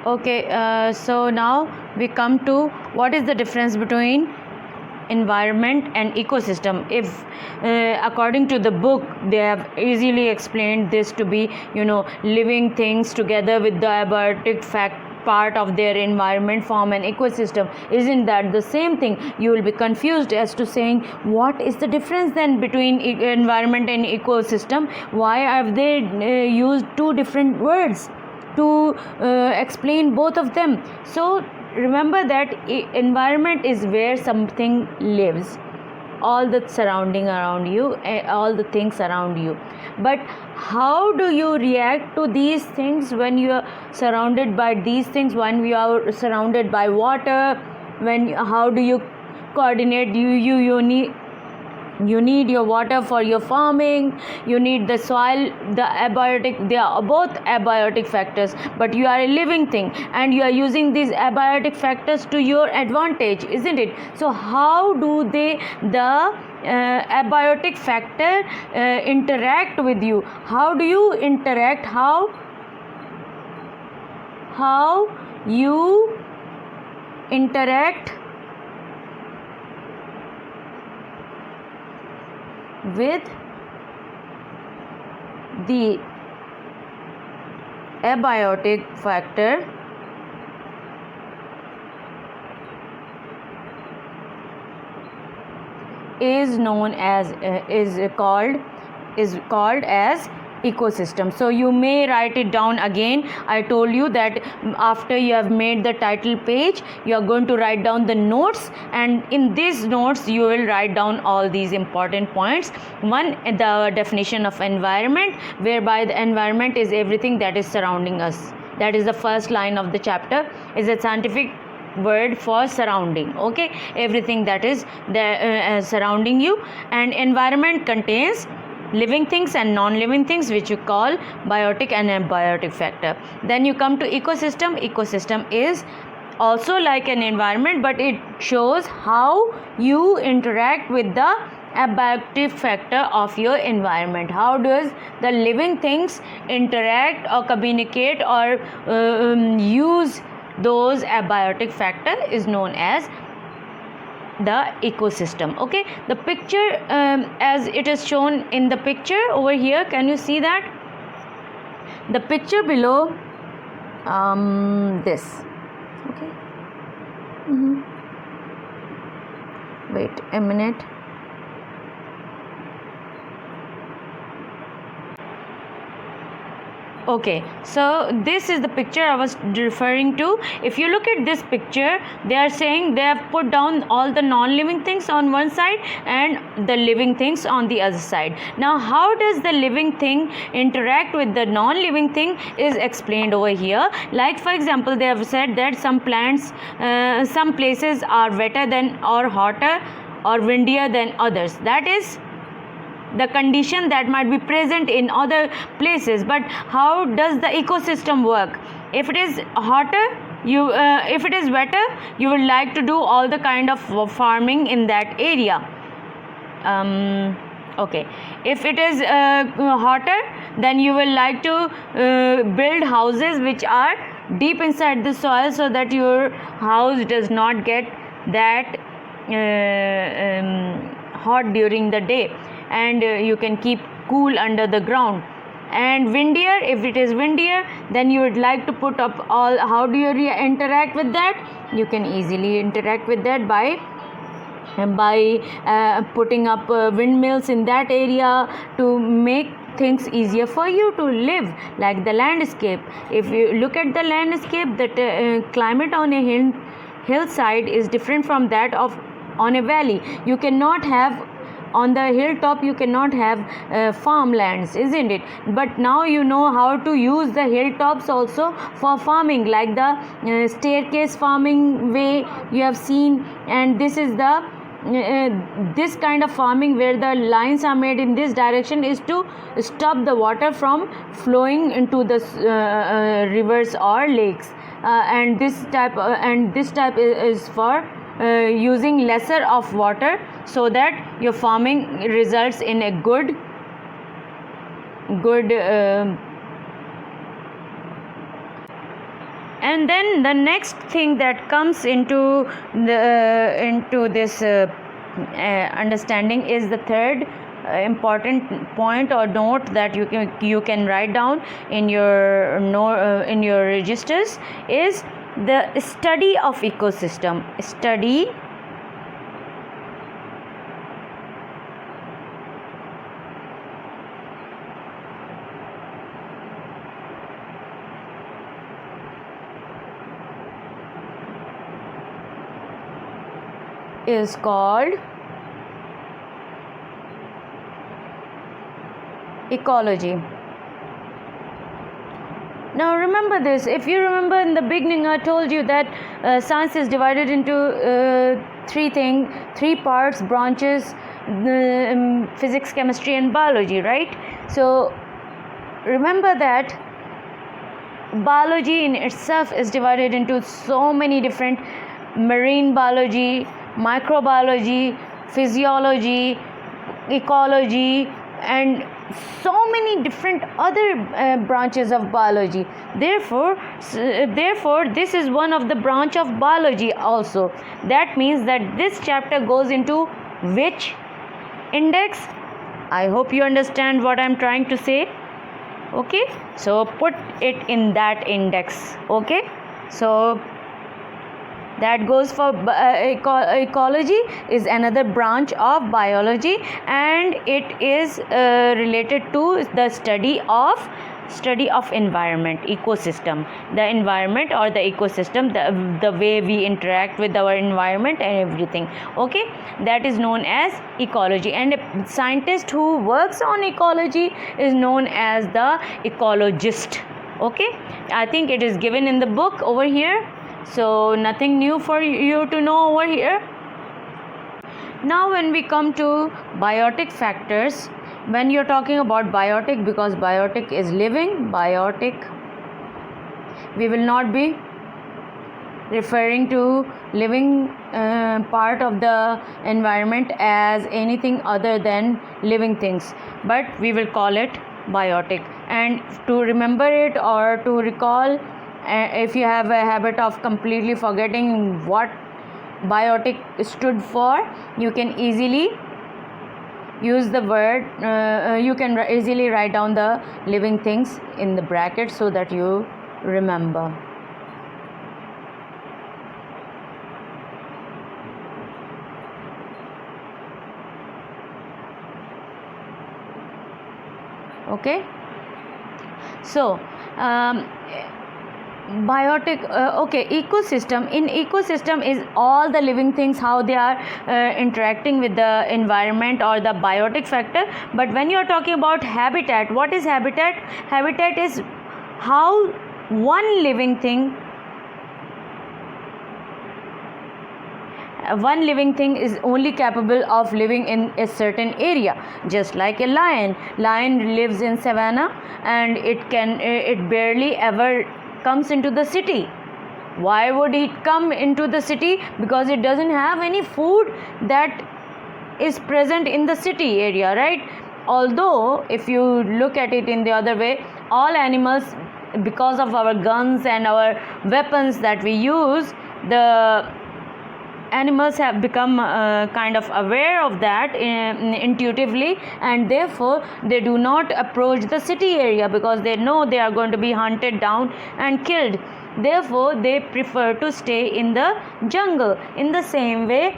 Okay, so now we come to what is the difference between environment and ecosystem. If according to the book they have easily explained this to be living things together with the abiotic fact part of their environment form an ecosystem. Isn't that the same thing? You will be confused as to saying what is the difference then between environment and ecosystem. Why have they used two different words to explain both of them? So remember that environment is where something lives, all the surrounding around you, all the things around you. But how do you react to these things when you are surrounded by these things, when you are surrounded by water? How do you coordinate? You need your water for your farming, you need the soil, the abiotic, they are both abiotic factors, but you are a living thing and you are using these abiotic factors to your advantage, isn't it? So how do the abiotic factor interact with you? How do you interact? How you interact with the abiotic factor is called as ecosystem. So you may write it down again. I told you that after you have made the title page, you are going to write down the notes, and in these notes you will write down all these important points. One, the definition of environment, whereby the environment is everything that is surrounding us. That is the first line of the chapter, is a scientific word for surrounding. Okay, everything that is there surrounding you. And environment contains living things and non-living things, which you call biotic and abiotic factor. Then you come to ecosystem. Ecosystem is also like an environment, but it shows how you interact with the abiotic factor of your environment. How does the living things interact or communicate or use those abiotic factor is known as the ecosystem. Okay, the picture as it is shown in the picture over here, can you see that? The picture below this. Okay, wait a minute. Okay, so this is the picture I was referring to. If you look at this picture, they are saying they have put down all the non-living things on one side and the living things on the other side. Now how does the living thing interact with the non-living thing is explained over here. Like for example, they have said that some plants, some places are wetter than or hotter or windier than others. That is the condition that might be present in other places. But how does the ecosystem work? If it is hotter, if it is wetter, you would like to do all the kind of farming in that area. Okay, if it is hotter, then you will like to build houses which are deep inside the soil, so that your house does not get that hot during the day, and you can keep cool under the ground. And windier, if it is windier, then you would like to put up all. How do you interact with that? You can easily interact with that by putting up windmills in that area to make things easier for you to live, like the landscape. If you look at the landscape, the climate on a hillside is different from that of on a valley. You cannot have on the hilltop, you cannot have farmlands, isn't it? But now you know how to use the hilltops also for farming, like the staircase farming way you have seen. And this is the this kind of farming where the lines are made in this direction is to stop the water from flowing into the rivers or lakes. And this type is for using lesser of water, so that your farming results in a good And then the next thing that comes into this understanding is the third important point or note that you can write down in your in your registers is the study of ecosystem. Study is called ecology. Now remember this. If you remember in the beginning, I told you that science is divided into three parts, branches: physics, chemistry, and biology, right? So remember that biology in itself is divided into so many different: marine biology, microbiology, physiology, ecology, and so many different other branches of biology. Therefore, this is one of the branch of biology also. That means that this chapter goes into which index? I hope you understand what I'm trying to say. Okay, so put it in that index. Okay, so that goes for ecology is another branch of biology, and it is related to the study of environment, ecosystem, the environment or the ecosystem, the way we interact with our environment and everything. Okay, that is known as ecology, and a scientist who works on ecology is known as the ecologist. Okay, I think it is given in the book over here, so nothing new for you to know over here. Now when we come to biotic factors, when you're talking about biotic, because biotic is living, we will not be referring to living part of the environment as anything other than living things, but we will call it biotic. And to remember it or to recall, if you have a habit of completely forgetting what biotic stood for, you can easily use the word, you can easily write down the living things in the bracket so that you remember. Okay, so biotic, okay, ecosystem. In ecosystem is all the living things, how they are interacting with the environment or the biotic factor. But when you are talking about habitat, what is habitat? Habitat is how one living thing is only capable of living in a certain area. Just like a lion lives in savannah, and it barely ever comes into the city. Why would it come into the city? Because it doesn't have any food that is present in the city area, right? Although if you look at it in the other way, all animals, because of our guns and our weapons that we use, the animals have become kind of aware of that intuitively, and therefore they do not approach the city area because they know they are going to be hunted down and killed. Therefore they prefer to stay in the jungle. In the same way,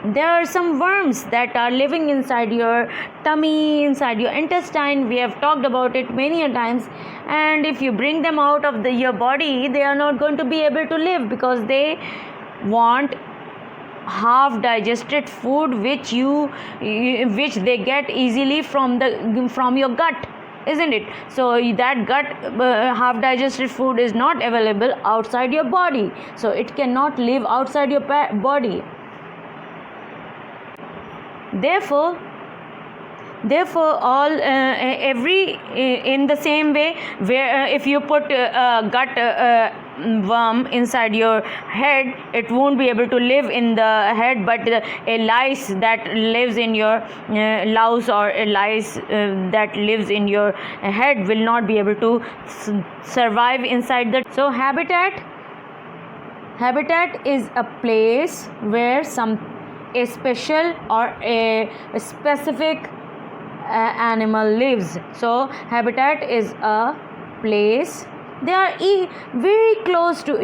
there are some worms that are living inside your tummy, inside your intestine. We have talked about it many a times, and if you bring them out of your body, they are not going to be able to live because they want half digested food which they get easily from your gut, isn't it? So that gut half digested food is not available outside your body, so it cannot live outside your body. Therefore Therefore, all every in the same way, where if you put a gut worm inside your head, it won't be able to live in the head, but a lice that lives in your louse, or a lice that lives in your head will not be able to survive inside the. So habitat is a place where a special or a specific animal lives. So habitat is a place, they are very close to,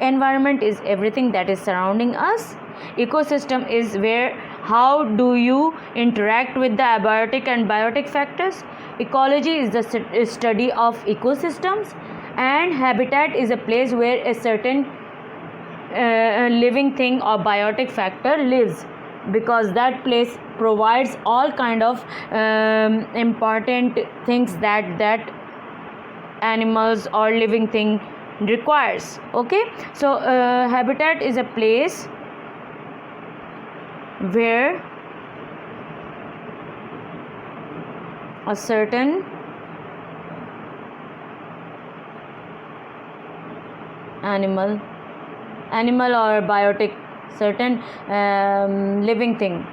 environment is everything that is surrounding us. Ecosystem is where how do you interact with the abiotic and biotic factors. Ecology is the study of ecosystems, and habitat is a place where a certain living thing or biotic factor lives, because that place provides all kind of important things that animals or living thing requires. Okay, so habitat is a place where a certain animal or biotic, certain living thing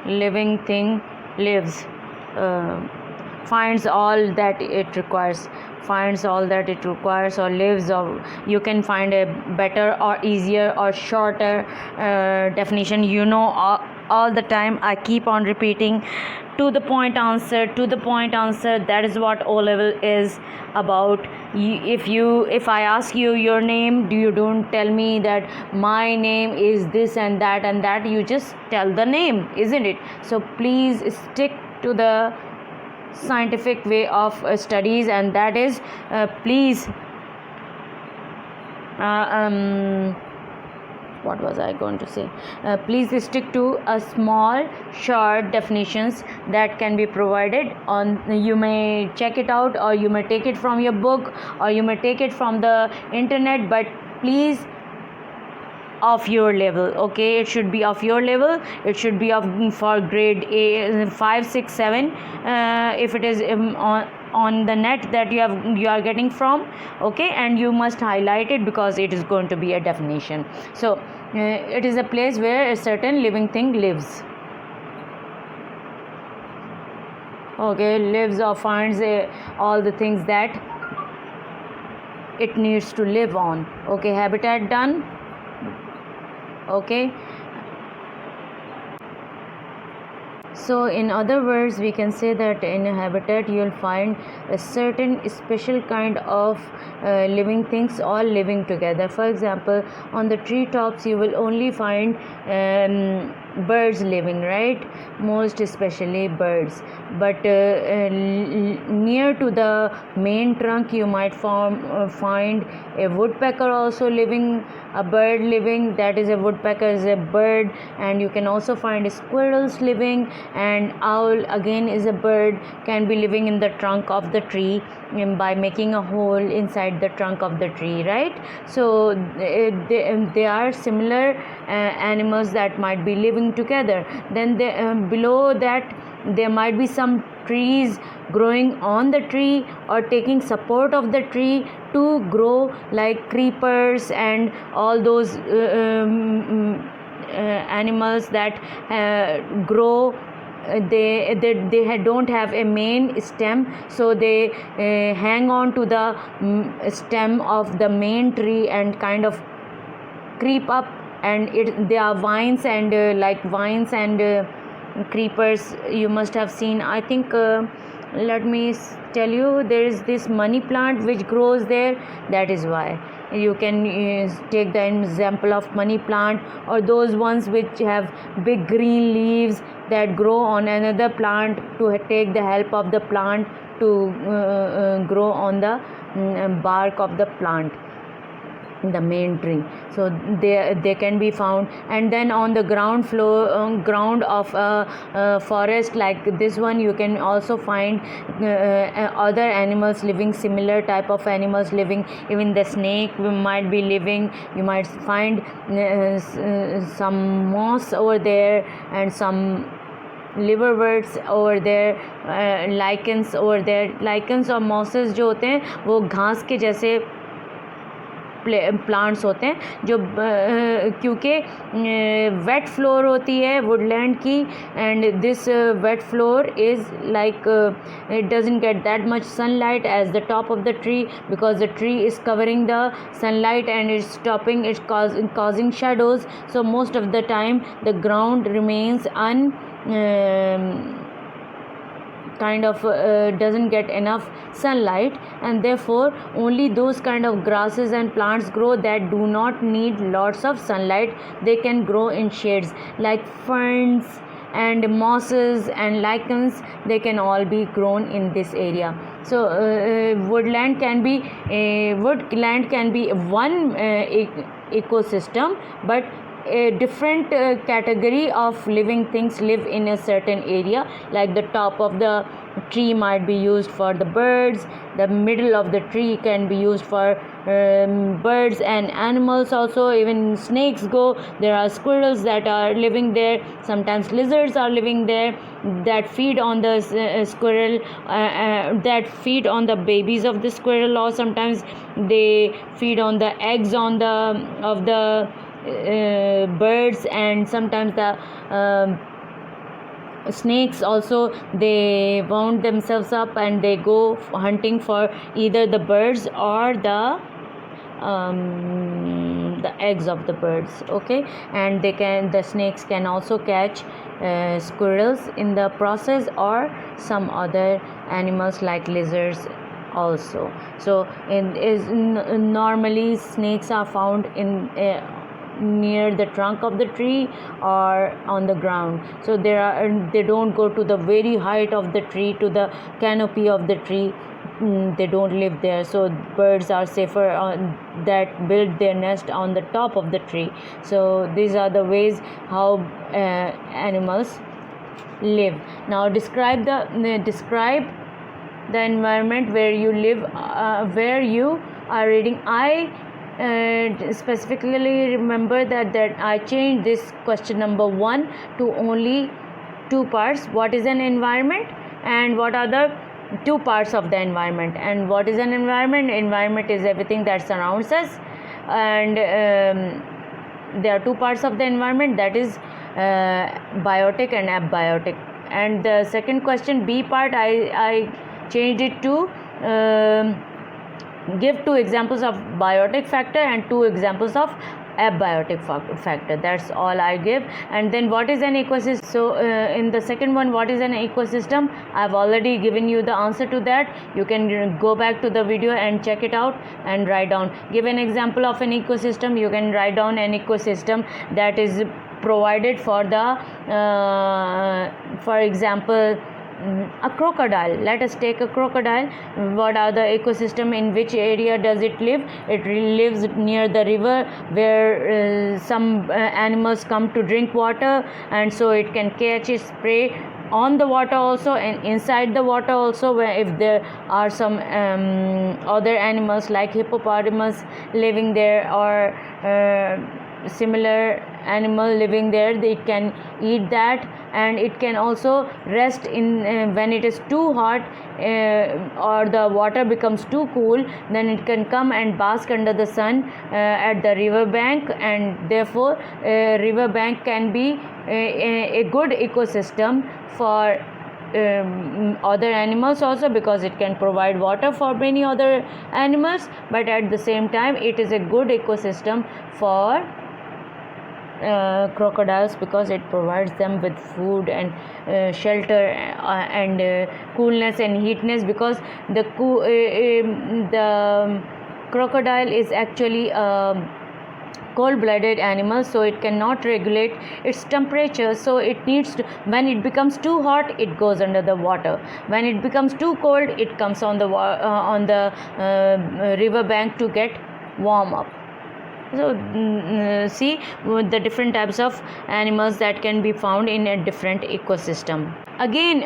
lives, finds all that it requires, or lives, or you can find a better or easier or shorter definition. All the time I keep on repeating, to the point answer. That is what O level is about. If I ask you your name, you don't tell me that my name is this and that, you just tell the name, isn't it? So please stick to the scientific way of studies, and that is please what was I going to say? Please stick to a small short definitions that can be provided on. You may check it out, or you may take it from your book, or you may take it from the internet, but please of your level. Okay, it should be of your level. It should be of for grade A 5, 6, 7 if it is on the net that you are getting from. Okay, and you must highlight it because it is going to be a definition. So it is a place where a certain living thing lives. Okay, lives or finds all the things that it needs to live on. Okay, habitat done. Okay, so in other words, we can say that in a habitat you will find a certain special kind of living things all living together. For example, on the treetops you will only find birds living, right? Most especially birds. But near to the main trunk you might find a woodpecker also living, a bird living. That is, a woodpecker is a bird. And you can also find squirrels living, and owl again is a bird, can be living in the trunk of the tree by making a hole inside the trunk of the tree, right? So they are similar animals that might be living together. Then below that there might be some trees growing on the tree or taking support of the tree to grow, like creepers and all those animals that grow. They don't have a main stem, so they hang on to the stem of the main tree and kind of creep up, and they are vines and like vines and creepers you must have seen. I think let me tell you, there is this money plant which grows there. That is why you can take the example of money plant, or those ones which have big green leaves that grow on another plant to take the help of the plant to grow on the bark of the plant, the main tree. So they can be found. And then on the ground of a forest like this one, you can also find other animals living, similar type of animals living. Even the snake might be living. You might find some moss over there and some liverworts over there, lichens over there. Lichens और mosses जो होते हैं वो घास के जैसे plants होते हैं जो क्योंकि वेट फ्लोर होती है वुडलैंड की, and this wet floor is like it doesn't get that much sunlight as the top of the tree because the tree is covering the sunlight and it's stopping it's causing shadows. So most of the time the ground remains kind of doesn't get enough sunlight, and therefore only those kind of grasses and plants grow that do not need lots of sunlight. They can grow in shades like ferns and mosses and lichens. They can all be grown in this area. So woodland can be one ecosystem, but a different category of living things live in a certain area. Like the top of the tree might be used for the birds, the middle of the tree can be used for birds and animals also. Even snakes go, there are squirrels that are living there, sometimes lizards are living there that feed on the squirrel, that feed on the babies of the squirrel, or sometimes they feed on the eggs of the birds, and sometimes the snakes also, they wound themselves up and they go hunting for either the birds or the eggs of the birds. Okay, and the snakes can also catch squirrels in the process, or some other animals like lizards also. So normally snakes are found in near the trunk of the tree or on the ground. So they don't go to the very height of the tree, to the canopy of the tree. They don't live there. So birds are safer that build their nest on the top of the tree. So these are the ways how animals live. Now describe the environment where you live, where you are reading. I specifically remember that I changed this question number 1 to only 2 parts. What is an environment and what are the 2 parts of the environment? And what is an environment? Environment is everything that surrounds us, and there are 2 parts of the environment, that is biotic and abiotic. And the second question, B part, I changed it to give 2 examples of biotic factor and 2 examples of abiotic factor. That's all I give. And then what is an ecosystem? So in the second one, what is an ecosystem, I've already given you the answer to that. You can go back to the video and check it out and write down. Give an example of an ecosystem. You can write down an ecosystem that is provided for the for example, a crocodile. Let us take a crocodile. What are the ecosystem? In which area does it live? It lives near the river where some animals come to drink water, and so it can catch its prey on the water also and inside the water also, where if there are some other animals like hippopotamus living there or similar animal living there, they can eat that. And it can also rest in when it is too hot or the water becomes too cool, then it can come and bask under the sun at the river bank, and therefore river bank can be a good ecosystem for other animals also, because it can provide water for many other animals, but at the same time it is a good ecosystem for crocodiles, because it provides them with food and shelter and coolness and heatness, because the crocodile is actually cold-blooded animal, so it cannot regulate its temperature. So it needs to, when it becomes too hot, it goes under the water. When it becomes too cold, it comes on the river bank to get warm up. So see the different types of animals that can be found in a different ecosystem. again,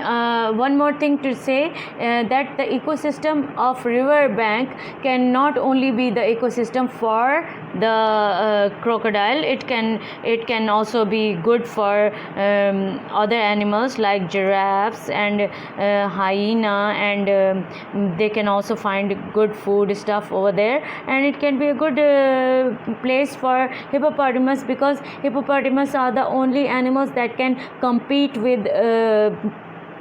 one more thing to say, that the ecosystem of river bank can not only be the ecosystem for the crocodile. It can also be good for other animals like giraffes and hyena, and they can also find good food stuff over there. And it can be a good place for hippopotamus, because hippopotamus are the only animals that can compete with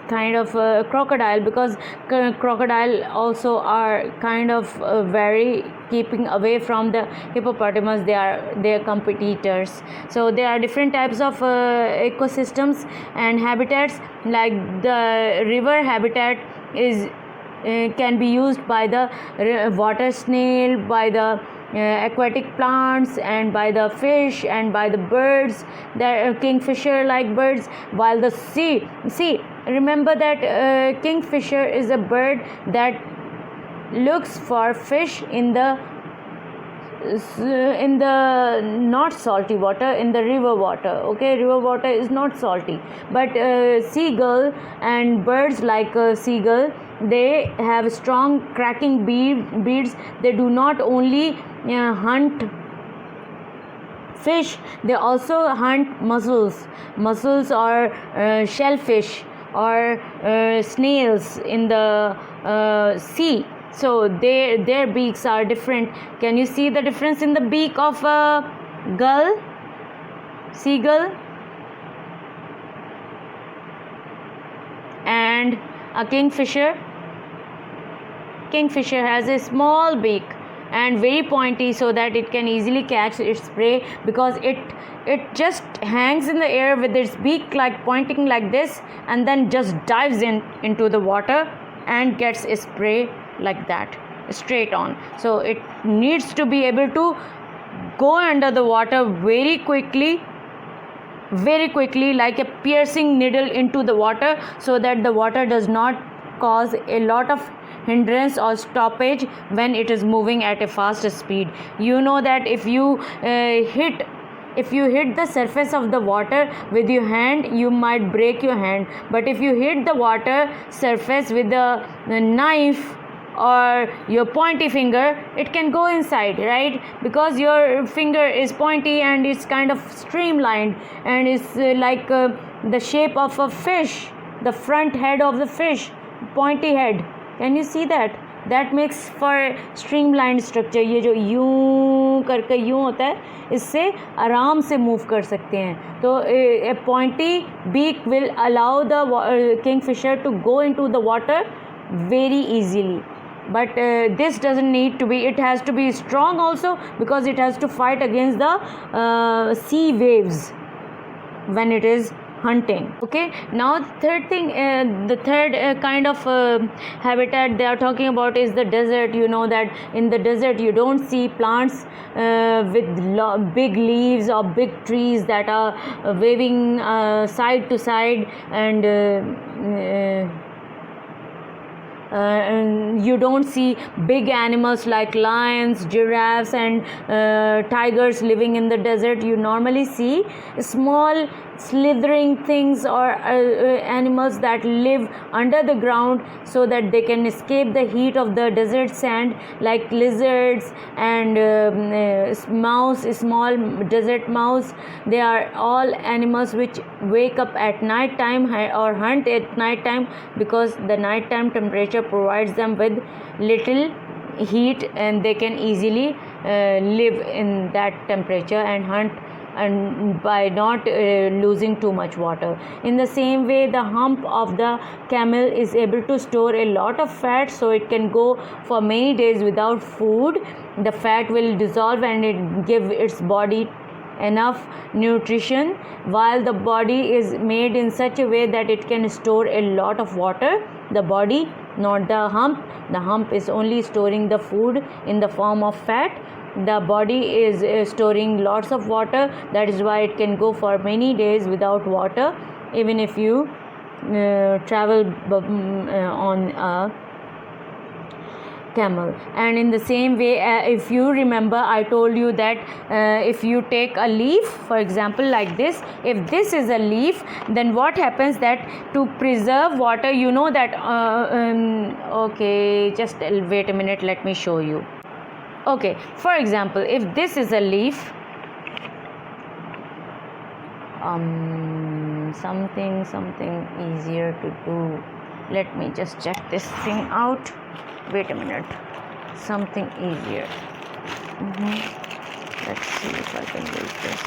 kind of crocodile, because crocodile also are kind of very keeping away from the hippopotamus. They are their competitors. So there are different types of ecosystems and habitats. Like the river habitat is can be used by the water snail, by the aquatic plants, and by the fish, and by the birds, the kingfisher like birds. While the sea, remember that kingfisher is a bird that looks for fish in the not salty water, in the river water. Okay, river water is not salty, but seagull and birds like seagull, they have strong cracking beaks. They do not only hunt fish, they also hunt mussels or shellfish or snails in the sea. So their beaks are different. Can you see the difference in the beak of a seagull, and a kingfisher? Kingfisher has a small beak and very pointy, so that it can easily catch its prey, because it just hangs in the air with its beak like pointing like this, and then just dives into the water and gets its prey like that, straight on. So it needs to be able to go under the water very quickly, like a piercing needle into the water, so that the water does not cause a lot of hindrance or stoppage when it is moving at a fast speed. You know that if you hit the surface of the water with your hand, you might break your hand. But if you hit the water surface with a knife or your pointy finger, it can go inside, right? Because your finger is pointy and it's kind of streamlined, and it's like the shape of a fish, the front head of the fish, pointy head. Can you see that? That makes for streamlined structure. ये जो यूं करके यूं होता है, इससे आराम से मूव कर सकते हैं. तो a pointy beak will allow the kingfisher to go into the water very easily. But this doesn't need to be, it has to be strong also, because it has to fight against the sea waves when it is hunting. Okay, now the third thing, the third kind of habitat they are talking about is the desert. You know that in the desert you don't see plants with big leaves or big trees that are waving side to side, and you don't see big animals like lions, giraffes, and tigers living in the desert. You normally see small slithering things or animals that live under the ground, so that they can escape the heat of the desert sand, like lizards and small desert mouse. They are all animals which wake up at night time or hunt at night time, because the nighttime temperature provides them with little heat, and they can easily live in that temperature and hunt, and by not losing too much water. In the same way, the hump of the camel is able to store a lot of fat, so it can go for many days without food. The fat will dissolve and it give its body enough nutrition, while the body is made in such a way that it can store a lot of water. The body, not the hump. The hump is only storing the food in the form of fat. The body is storing lots of water. That is why it can go for many days without water, even if you travel on camel. And in the same way, if you remember, I told you that if you take a leaf, for example like this, if this is a leaf, then what happens that to preserve water, you know that okay, just wait a minute, let me show you. Okay, for example, if this is a leaf, something easier to do, let me just check this thing out, wait a minute, something easier. Let's see if I can use this.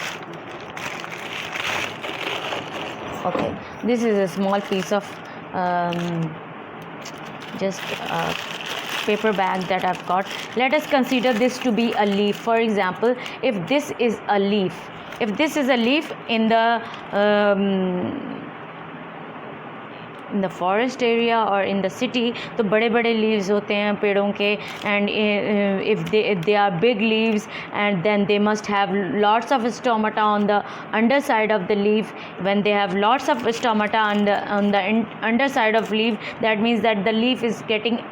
Okay, this is a small piece of just a paper bag that I've got. Let us consider this to be a leaf. For example, if this is a leaf, in the forest area or in the city, तो बड़े बड़े leaves होते हैं पेड़ों के, and if they are big leaves, and then they must have lots of stomata on the underside of the leaf. When they have lots of stomata on the underside of leaf, that means that the leaf is getting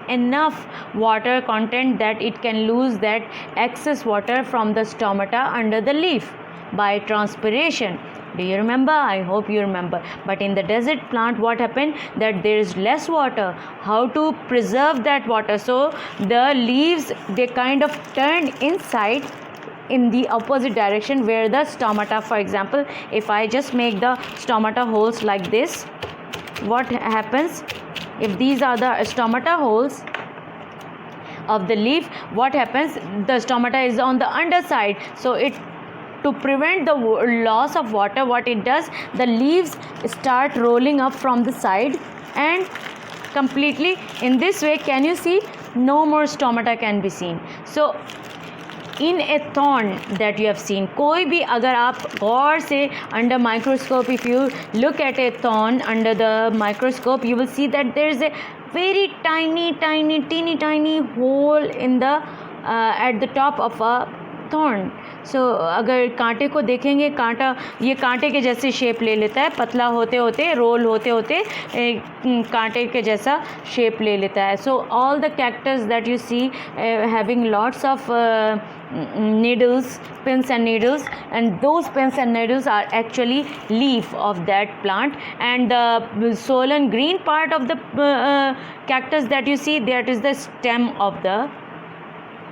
enough water content that it can lose that excess water from the stomata under the leaf by transpiration. Do you remember? I hope you remember. But in the desert plant, what happened? That there is less water. How to preserve that water? So the leaves, they kind of turn inside in the opposite direction where the stomata, for example, if I just make the stomata holes like this, what happens? If these are the stomata holes of the leaf, what happens? The stomata is on the underside. So to prevent the loss of water, what it does, the leaves start rolling up from the side and completely in this way, can you see, no more stomata can be seen. So in a thorn that you have seen, कोई भी अगर आप गौर से under microscope, if you look at a thorn under the microscope, you will see that there is a very teeny tiny hole in the at the top of a thorn. So अगर कांटे को देखेंगे, कांटा ये कांटे के जैसे shape ले लेता है, पतला होते होते रोल होते होते कांटे के जैसा शेप ले लेता है. So all the cactus that you see having lots of needles, pins and needles, and those pins and needles are actually leaf of that plant, and the swollen green part of the cactus that you see, that is the stem of the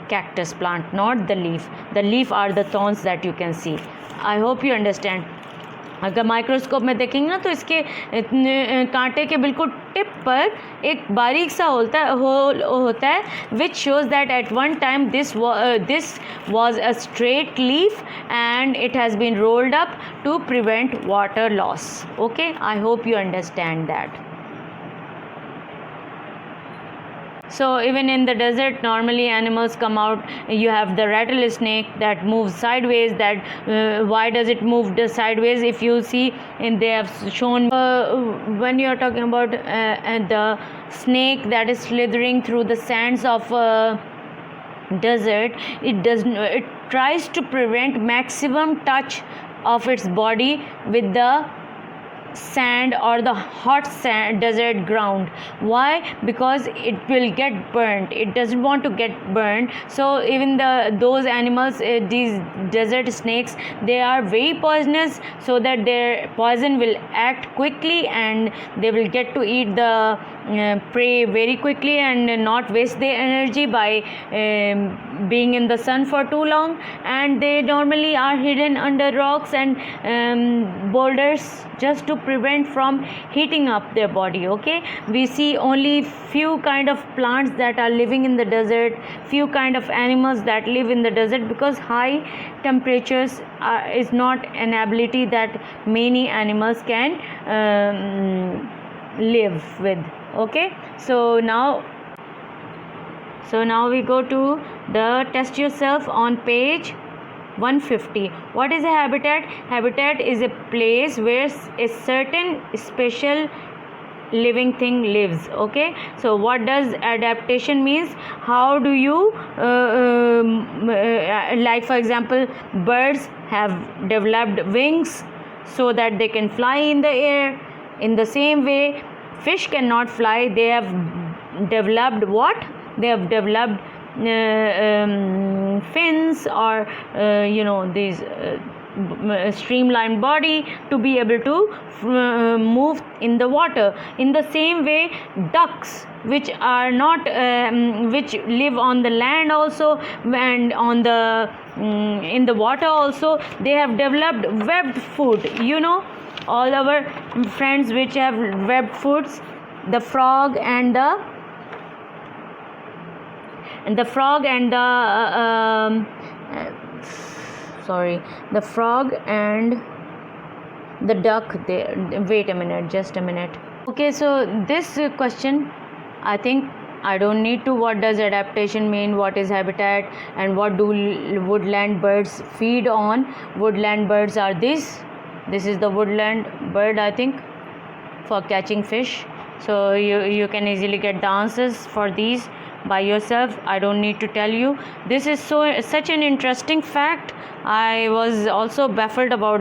cactus plant, not the leaf. The leaf are the thorns that you can see. I hope you understand. अगर microscope में देखेंगे ना तो इसके कांटे के बिल्कुल tip पर एक बारीक सा होल होता है, which shows that at one time this was a straight leaf and it has been rolled up to prevent water loss. Okay, I hope you understand that. So even in the desert, normally animals come out. You have the rattlesnake that moves sideways. That why does it move sideways? If you see, and they have shown when you are talking about the snake that is slithering through the sands of desert, it tries to prevent maximum touch of its body with the sand or the hot sand desert ground. Why? Because it will get burnt. It doesn't want to get burnt. So even those animals, these desert snakes, they are very poisonous, so that their poison will act quickly and they will get to eat the prey very quickly and not waste their energy by being in the sun for too long. And they normally are hidden under rocks and boulders just to prevent from heating up their body. Okay, we see only few kind of plants that are living in the desert, few kind of animals that live in the desert, because high temperatures is not an ability that many animals can live with. Okay, so now we go to the test yourself on page 150. What is a habitat? Habitat is a place where a certain special living thing lives. Okay, so what does adaptation means? How do you like, for example, birds have developed wings so that they can fly in the air. In the same way, fish cannot fly. They have developed what? they have developed fins, or these streamlined body to be able to move in the water. In the same way, ducks, which are not which live on the land also, and on the in the water also, they have developed webbed food. All our friends which have webbed foods, the frog and the the frog and the duck. Wait a minute, just a minute. Okay, so this question, I think I don't need to. What does adaptation mean? What is habitat? And what do woodland birds feed on? Woodland birds are this is the woodland bird, I think, for catching fish. So you can easily get the answers for these by yourself. I don't need to tell you. This is such an interesting fact. I was also baffled about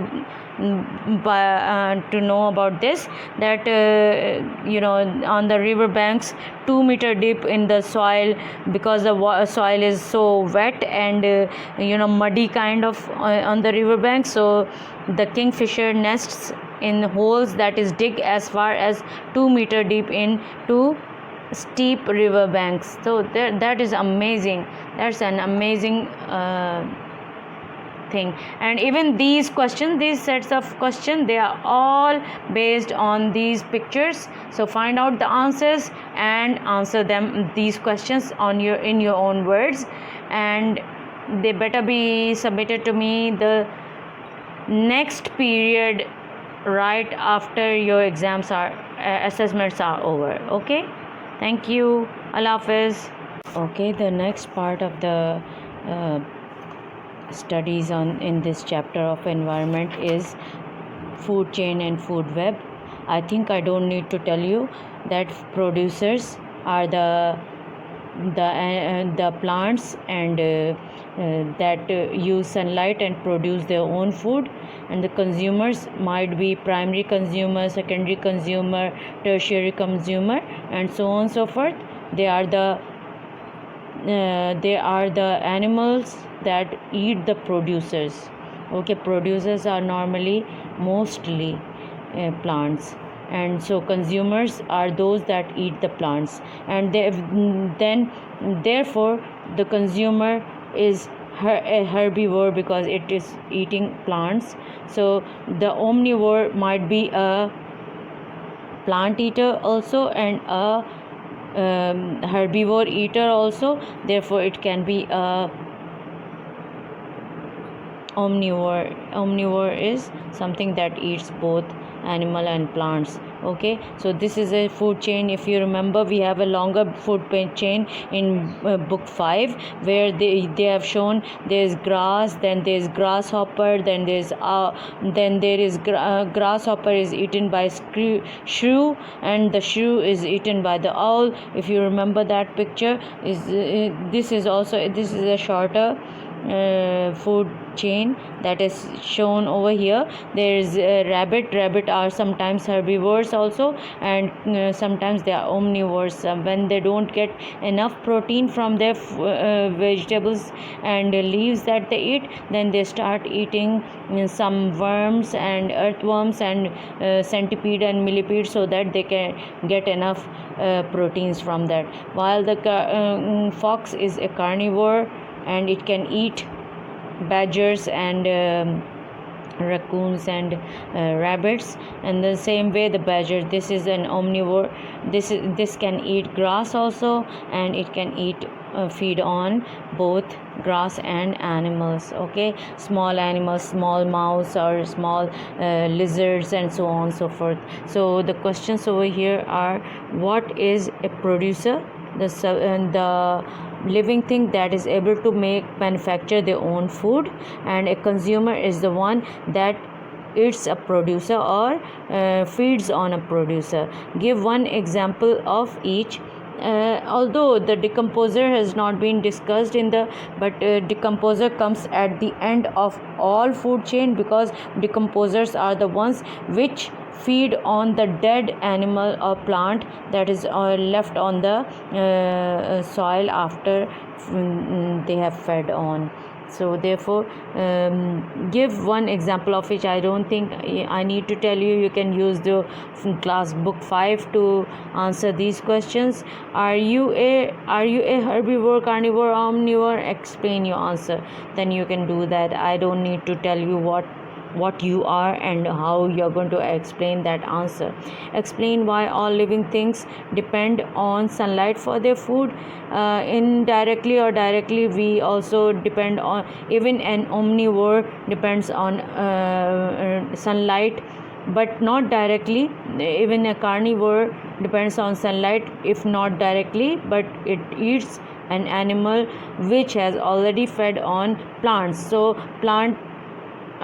to know about this, that on the river banks, 2 meter deep in the soil, because the soil is so wet and muddy kind of on the river banks. So the kingfisher nests in holes that is dig as far as 2 meter deep into steep river banks. So that is amazing. That's an amazing thing. And even these questions, these sets of questions, they are all based on these pictures. So find out the answers and answer them, these questions, in your own words, and they better be submitted to me the next period right after your exams are assessments are over. Okay, thank you. Allah Hafiz. Okay, the next part of the studies in this chapter of environment is food chain and food web. I think I don't need to tell you that producers are the plants and that use sunlight and produce their own food, and the consumers might be primary consumer, secondary consumer, tertiary consumer, and so on and so forth. They are the animals that eat the producers. Okay, producers are mostly plants, and so consumers are those that eat the plants, and therefore the consumer is a herbivore because it is eating plants. So the omnivore might be a plant eater also and a herbivore eater also. Therefore it can be a omnivore. Omnivore is something that eats both animal and plants. Okay, so this is a food chain. If you remember, we have a longer food chain in book 5, where they have shown there is grass, then there is grasshopper, then there is grasshopper is eaten by shrew, and the shrew is eaten by the owl. If you remember that picture, this is a shorter food chain that is shown over here. There is rabbit are sometimes herbivores also, and sometimes they are omnivores. When they don't get enough protein from their vegetables and leaves that they eat, then they start eating some worms and earthworms and centipede and millipede, so that they can get enough proteins from that. While the fox is a carnivore, and it can eat badgers and raccoons and rabbits. And the same way the badger, this is an omnivore. This can eat grass also, and it can feed on both grass and animals. Okay, small animals, small mouse or small lizards, and so on and so forth. So the questions over here are: what is a producer? The living thing that is able to manufacture their own food, and a consumer is the one that eats a producer or feeds on a producer. Give one example of each. although the decomposer has not been discussed in the, but decomposer comes at the end of all food chain, because decomposers are the ones which feed on the dead animal or plant that is left on the soil after they have fed on. So therefore, give one example of which I don't think I need to tell you. You can use the class book 5 to answer these questions. Are you a herbivore, carnivore, omnivore? Explain your answer. Then you can do that. I don't need to tell you what you are and how you're going to explain that answer. Explain why all living things depend on sunlight for their food. Indirectly or directly, we also depend on, even an omnivore depends on sunlight, but not directly. Even a carnivore depends on sunlight, if not directly, but it eats an animal which has already fed on plants. So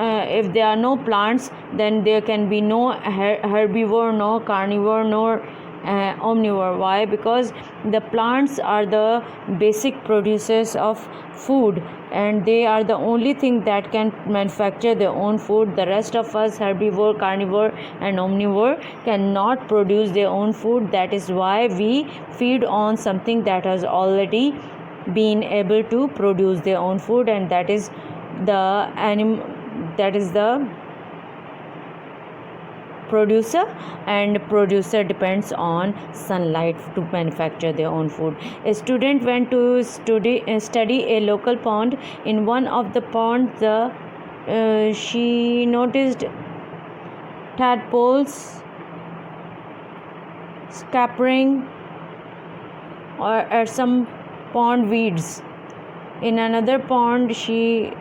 if there are no plants, then there can be no herbivore, no carnivore, nor omnivore. Why? Because the plants are the basic producers of food, and they are the only thing that can manufacture their own food. The rest of us, herbivore, carnivore and omnivore, cannot produce their own food. That is why we feed on something that has already been able to produce their own food, and that is the producer, and producer depends on sunlight to manufacture their own food. A student went to study a local pond. In one of the ponds, she noticed tadpoles scampering or some pond weeds. In another pond she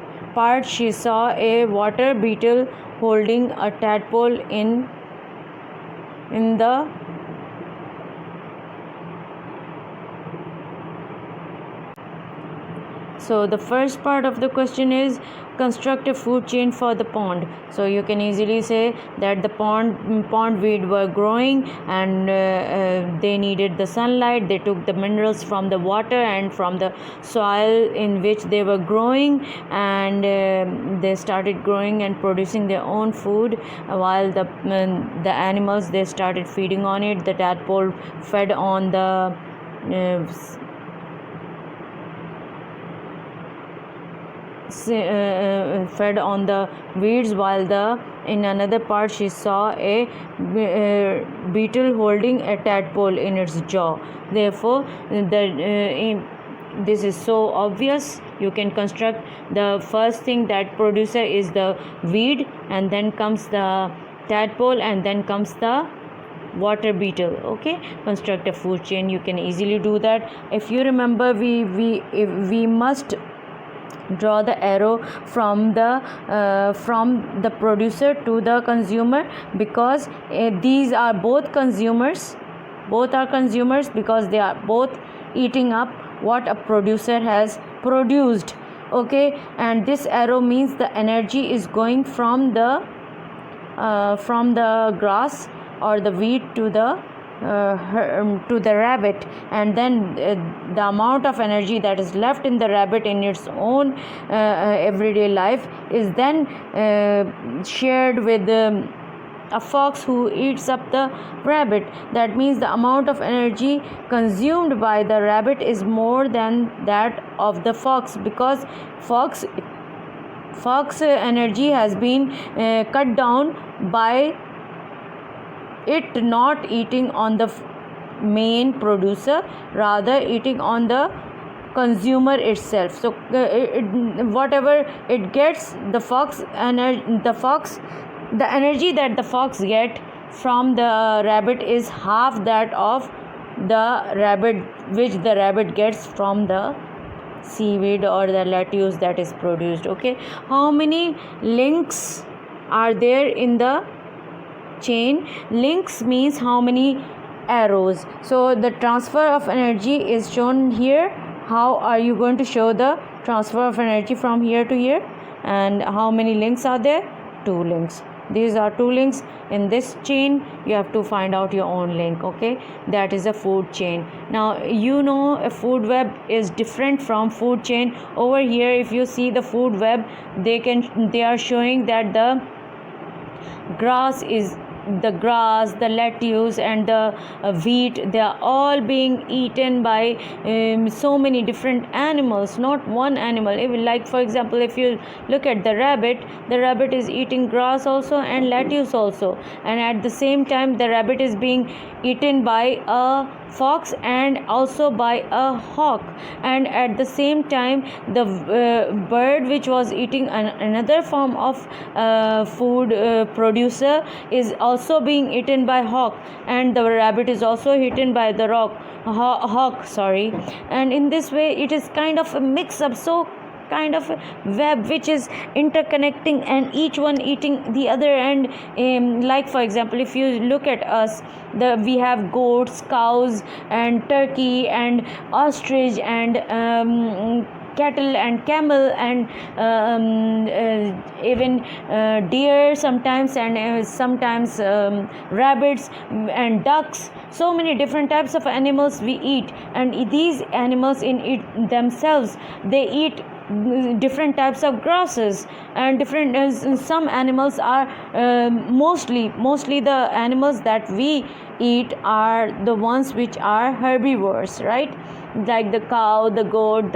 saw a water beetle holding a tadpole in the So the first part of the question is construct a food chain for the pond. So you can easily say that the pond weed were growing, and they needed the sunlight. They took the minerals from the water and from the soil in which they were growing, and they started growing and producing their own food, while the animals, they started feeding on it. The tadpole fed on the fed on the weeds, while in another part she saw a beetle holding a tadpole in its jaw. Therefore, this is so obvious. You can construct the first thing, that producer is the weed, and then comes the tadpole, and then comes the water beetle. Okay, construct a food chain. You can easily do that. If you remember, we must draw the arrow from the producer to the consumer, because these are both consumers. Both are consumers because they are both eating up what a producer has produced. Okay, and this arrow means the energy is going from the grass or the wheat to the rabbit, and then the amount of energy that is left in the rabbit in its own everyday life is then shared with a fox who eats up the rabbit. That means the amount of energy consumed by the rabbit is more than that of the fox, because fox energy has been cut down by it not eating on the main producer, rather eating on the consumer itself. So whatever it gets, the energy that the fox get from the rabbit is half that of the rabbit which the rabbit gets from the seaweed or the lettuce that is produced. Okay, how many links are there in the chain? Links means how many arrows. So the transfer of energy is shown here. How are you going to show the transfer of energy from here to here, and how many links are there? 2 links. these are two links. In this chain you have to find out your own link. Okay, that is a food chain. Now you know a food web is different from food chain. Over here if you see the food web, they are showing that the grass, the lettuce and the wheat, they are all being eaten by so many different animals, not one animal. Even like for example, if you look at the rabbit is eating grass also and lettuce also, and at the same time the rabbit is being eaten by a fox and also by a hawk, and at the same time the bird which was eating another form of food producer is also being eaten by hawk, and the rabbit is also eaten by the hawk, sorry. And in this way it is kind of a mix up, so kind of a web which is interconnecting and each one eating the other. And like for example, if you look at us, we have goats, cows and turkey and ostrich and cattle and camel and even deer sometimes, and sometimes rabbits and ducks. So many different types of animals we eat, and these animals in it themselves, they eat different types of grasses and different some animals are mostly the animals that we eat are the ones which are herbivores, right? Like the cow, the goat,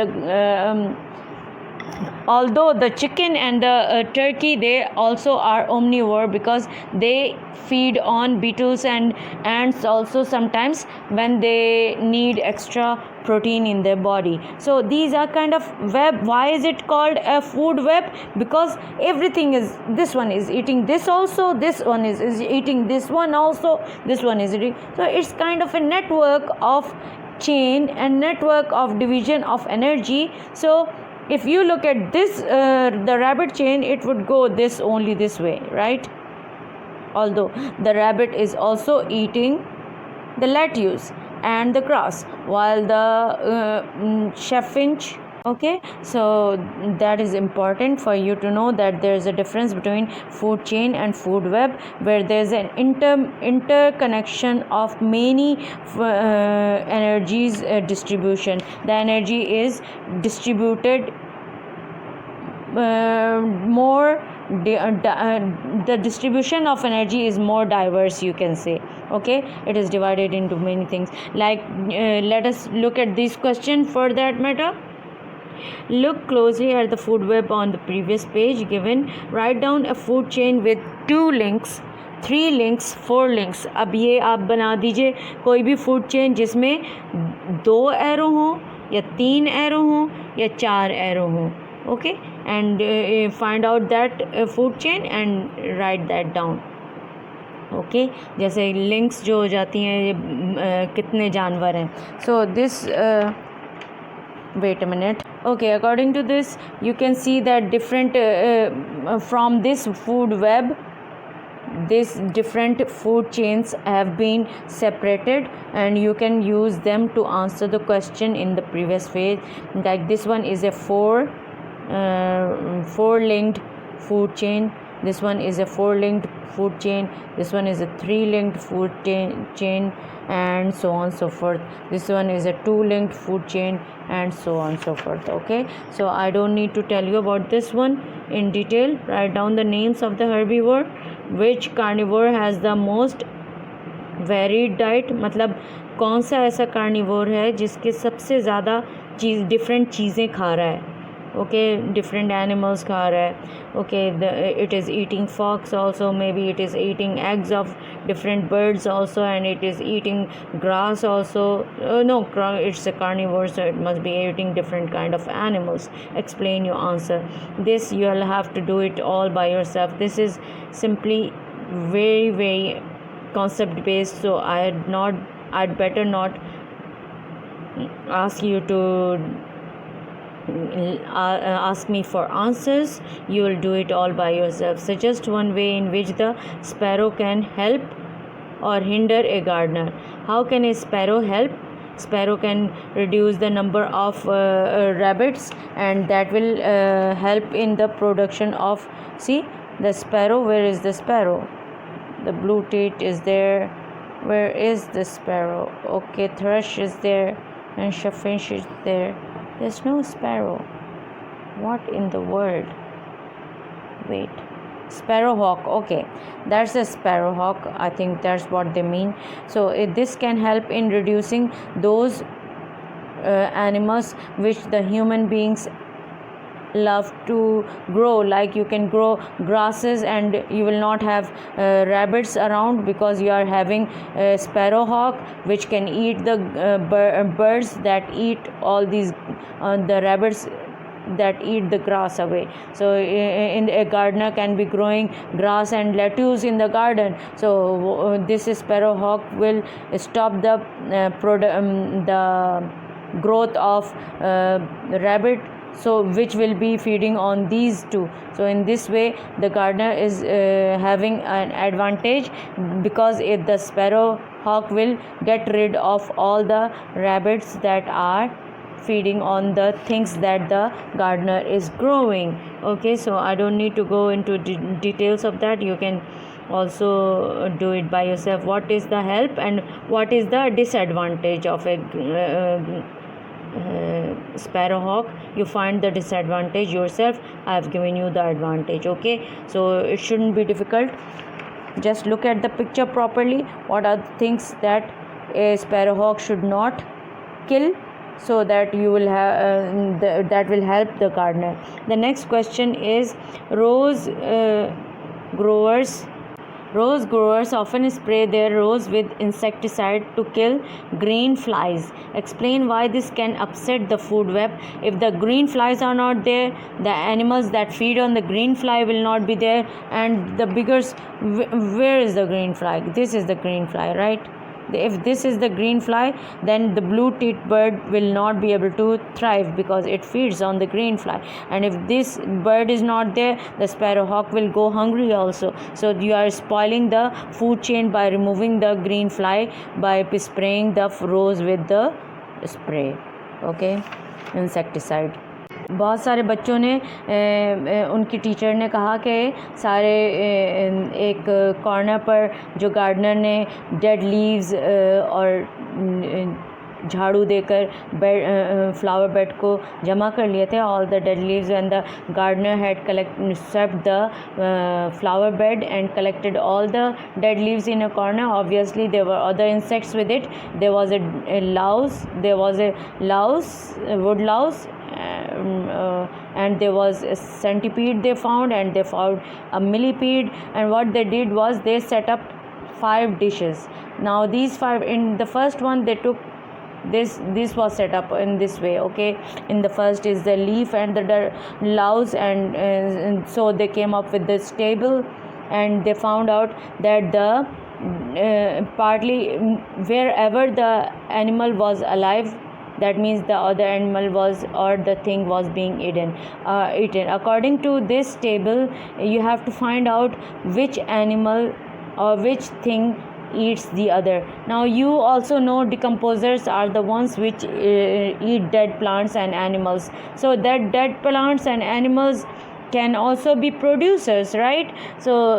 although the chicken and the turkey, they also are omnivore because they feed on beetles and ants also sometimes when they need extra protein in their body. So these are kind of web. Why is it called a food web? Because everything is, this one is eating this also, this one is eating this one also, this one is eating. So it's kind of a network of chain and network of division of energy. So if you look at this the rabbit chain, it would go this only this way, right? Although the rabbit is also eating the lettuce and the grass, while the chaffinch. Okay, so that is important for you to know that there is a difference between food chain and food web, where there is an interconnection of many energies distribution. The energy is distributed more. The distribution of energy is more diverse, you can say. Okay, it is divided into many things. Like let us look at this question for that matter. Look closely at the food web on the previous page given. Write down a food chain with 2 links, 3 links, 4 links. अब ये आप बना दीजिए कोई भी food chain जिसमें 2 arrow हों या 3 एरो हों या 4 एरो हों. Okay, and find out that food chain and write that down. Okay, जैसे links जो हो जाती हैं ये कितने जानवर हैं. So this wait a minute. Okay, according to this you can see that different from this food web, these different food chains have been separated and you can use them to answer the question in the previous phase. Like this one is a 4 linked food chain, this one is a 4 linked food chain, this one is a 3 linked food chain, and so on so forth. This one is a 2 linked food chain, and so on so forth. Okay, so I don't need to tell you about this one in detail. Write down the names of the herbivore. Which carnivore has the most varied diet? मतलब कौन सा ऐसा carnivore है जिसके सबसे ज़्यादा different चीज़ें खा रहा है. Okay, different animals खा रहा है. Okay, it is eating fox also, maybe it is eating eggs of different birds also, and it is eating grass also. No, it's a carnivore, so it must be eating different kind of animals. Explain your answer. This you'll have to do it all by yourself. This is simply very concept based, so I'd better not ask you to ask me for answers. You will do it all by yourself. Suggest one way in which the sparrow can help or hinder a gardener. How can a sparrow help? Sparrow can reduce the number of rabbits, and that will help in the production of, see, The sparrow, where is the sparrow? The blue tit is there. Where is the sparrow? Okay, thrush is there and chaffinch is there. There's no sparrow. What in the world? Wait. Sparrowhawk. Okay, that's a sparrowhawk. I think that's what they mean. So this can help in reducing those animals which the human beings love to grow, like you can grow grasses and you will not have rabbits around because you are having a sparrowhawk which can eat the birds that eat all these the rabbits that eat the grass away. So in a gardener can be growing grass and lettuce in the garden. So this sparrowhawk will stop the the growth of rabbit, so which will be feeding on these two. So in this way the gardener is having an advantage, because the sparrowhawk will get rid of all the rabbits that are feeding on the things that the gardener is growing. Okay, so I don't need to go into details of that. You can also do it by yourself. What is the help and what is the disadvantage of a sparrowhawk? You find the disadvantage yourself. I have given you the advantage. Okay, so it shouldn't be difficult. Just look at the picture properly. What are the things that a sparrowhawk should not kill, so that you will have that will help the gardener. The next question is rose growers often spray their rose with insecticide to kill green flies. Explain why this can upset the food web. If the green flies are not there, the animals that feed on the green fly will not be there, and the biggest, where is the green fly? This is the green fly, right? If this is the green fly, then the blue tit bird will not be able to thrive because it feeds on the green fly. And if this bird is not there, the sparrowhawk will go hungry also. So you are spoiling the food chain by removing the green fly by spraying the rose with the spray, okay, insecticide. बहुत सारे बच्चों ने उनकी teacher ने कहा कि सारे एक कॉर्नर पर जो गार्डनर ने डेड लीव्स और झाड़ू देकर फ्लावर बेड को जमा कर लिए थे. All the dead leaves and the gardener had swept the flower bed and collected all the dead leaves in a corner. Obviously there were other insects with it. There was a louse, wood louse, and there was a centipede they found, and they found a millipede. And what they did was they set up 5 dishes. Now these 5, in the first one they took this was set up in this way. Okay, in the first is the leaf and the louse, and so they came up with this table, and they found out that the partly wherever the animal was alive, that means the other animal was, or the thing was being eaten. According to this table, you have to find out which animal or which thing eats the other. Now you also know decomposers are the ones which eat dead plants and animals. So that dead plants and animals can also be producers, right? So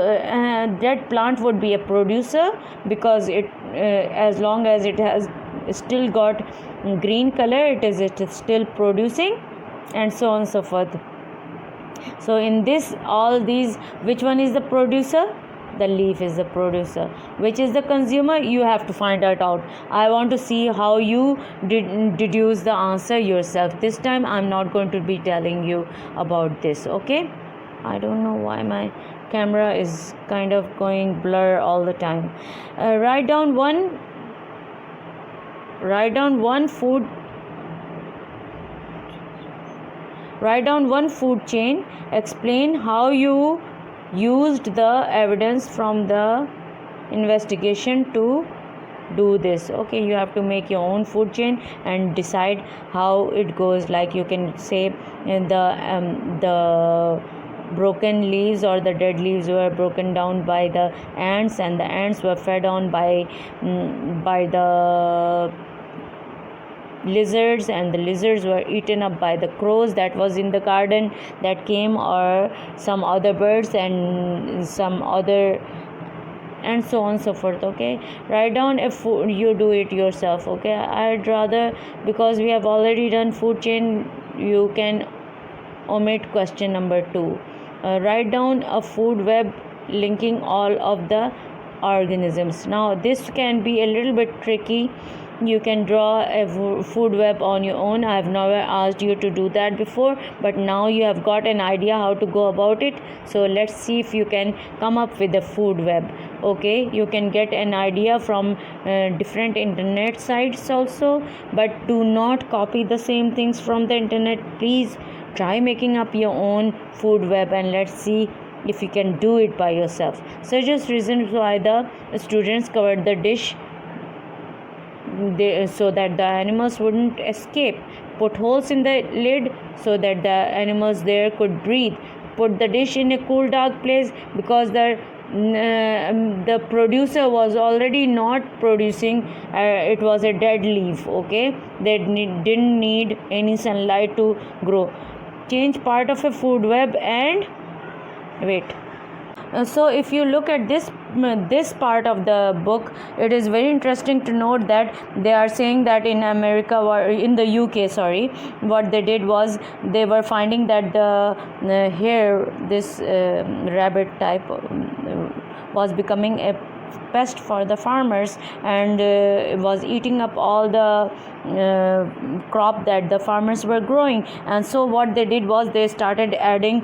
dead plant would be a producer, because it as long as it has still got green color, it is still producing, and so on and so forth. So in this, all these, which one is the producer? The leaf is the producer. Which is the consumer? You have to find that out. I want to see how you deduce the answer yourself. This time I'm not going to be telling you about this. Okay, I don't know why my camera is kind of going blur all the time. Write down one food chain. Explain how you used the evidence from the investigation to do this. Okay, you have to make your own food chain and decide how it goes. Like you can say the broken leaves or the dead leaves were broken down by the ants, and the ants were fed on by the lizards, and the lizards were eaten up by the crows that was in the garden that came, or some other birds and some other, and so on and so forth. Okay, write down if you do it yourself. Okay, I'd rather, because we have already done food chain, you can omit question number 2. Write down a food web linking all of the organisms. Now this can be a little bit tricky. You can draw a food web on your own. I have never asked you to do that before, but now you have got an idea how to go about it. So let's see if you can come up with a food web. Okay, you can get an idea from different internet sites also, but do not copy the same things from the internet. Please try making up your own food web, and let's see if you can do it by yourself. Suggest reasons why the students covered the dish so that the animals wouldn't escape. Put holes in the lid so that the animals there could breathe. Put the dish in a cool, dark place because the producer was already not producing. It was a dead leaf. Okay, they didn't need any sunlight to grow. Change part of a food web and wait. So if you look at this part of the book, it is very interesting to note that they are saying that in America, or in the UK, sorry, what they did was they were finding that the here this rabbit type was becoming a pest for the farmers, and was eating up all the crop that the farmers were growing. And so what they did was they started adding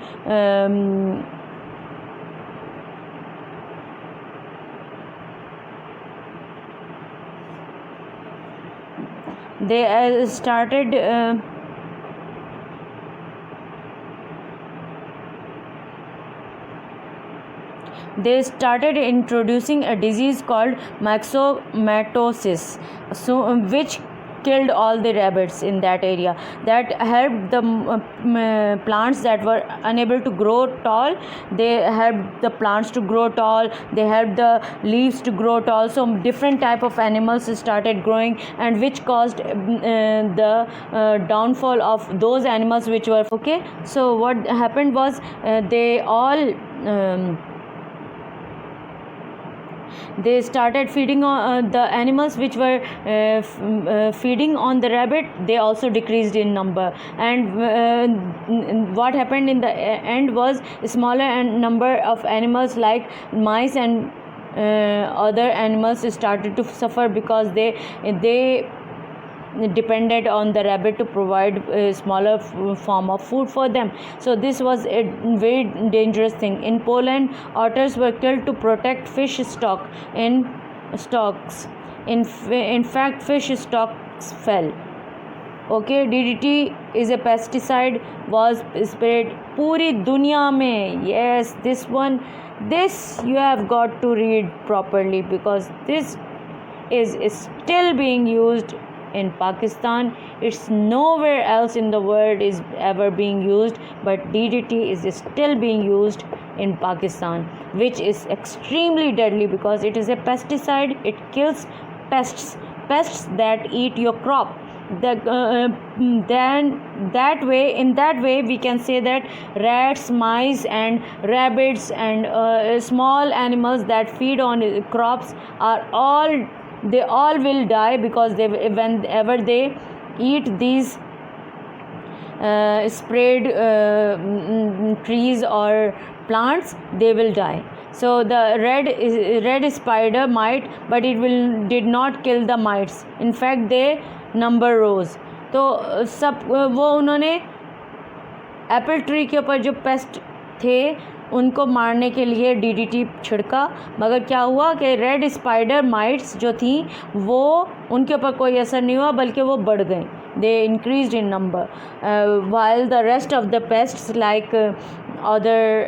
they started introducing a disease called myxomatosis, so which killed all the rabbits in that area. That helped the plants that were unable to grow tall. They helped the plants to grow tall. They helped the leaves to grow tall. So different type of animals started growing, and which caused the downfall of those animals which were okay. So what happened was they all they started feeding on the animals which were feeding on the rabbit. They also decreased in number, and what happened in the end was a smaller number of animals like mice and other animals started to suffer because they depended on the rabbit to provide a smaller form of food for them. So this was a very dangerous thing. In Poland, otters were killed to protect fish stocks. In fact, fish stocks fell. Okay, DDT is a pesticide, was sprayed पूरी दुनिया में. Yes, this you have got to read properly, because this is still being used in Pakistan. It's nowhere else in the world is ever being used, but DDT is still being used in Pakistan, which is extremely deadly because it is a pesticide. It kills pests that eat your crop. In that way we can say that rats, mice and rabbits and small animals that feed on crops they all will die, because whenever they eat these sprayed trees or plants, they will die. So the red spider might, but did not kill the mites. In fact, their number rose. तो सब वो उन्होंने Apple tree के ऊपर जो paste थे उनको मारने के लिए DDT छिड़का, मगर क्या हुआ कि रेड स्पाइडर माइट्स जो थी वो उनके ऊपर कोई असर नहीं हुआ, बल्कि वो बढ़ गए. They increased in number, while the rest of the pests like other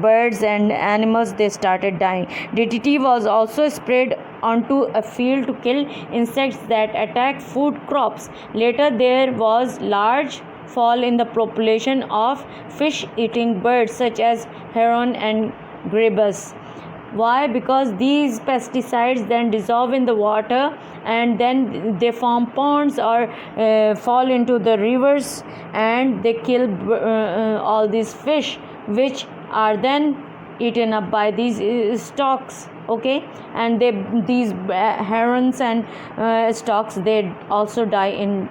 birds and animals, they started dying. DDT was also sprayed onto a field to kill insects that attack food crops. Later there was large fall in the population of fish eating birds such as heron and grebus. Why? Because these pesticides then dissolve in the water and then they form ponds or fall into the rivers, and they kill all these fish, which are then eaten up by these storks. Okay, and these herons and storks, they also die in